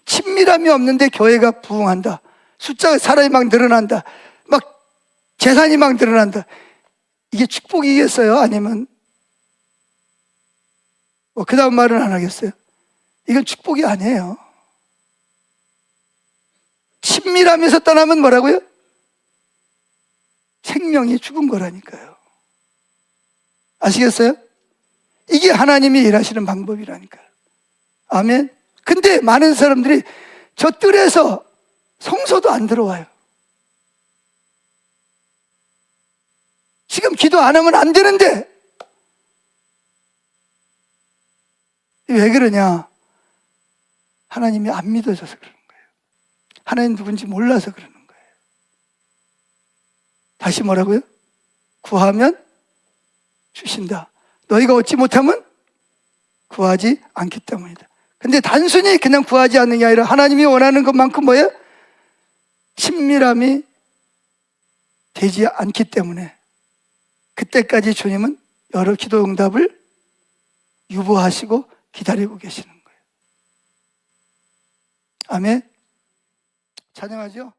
친밀함이 없는데 교회가 부흥한다, 숫자가, 사람이 막 늘어난다, 막 재산이 막 늘어난다, 이게 축복이겠어요? 아니면 그 다음 말은 안 하겠어요? 이건 축복이 아니에요. 친밀함에서 떠나면 뭐라고요? 생명이 죽은 거라니까요. 아시겠어요? 이게 하나님이 일하시는 방법이라니까요. 아멘. 근데 많은 사람들이 저 뜰에서 성소도 안 들어와요. 지금 기도 안 하면 안 되는데 왜 그러냐? 하나님이 안 믿어져서 그러는 거예요. 하나님 누군지 몰라서 그러는 거예요. 다시 뭐라고요? 구하면 주신다. 너희가 얻지 못하면 구하지 않기 때문이다. 근데 단순히 그냥 구하지 않는 게 아니라 하나님이 원하는 것만큼 뭐예요? 친밀함이 되지 않기 때문에 그때까지 주님은 여러 기도 응답을 유보하시고 기다리고 계시는 거예요. 아멘. 찬양하죠?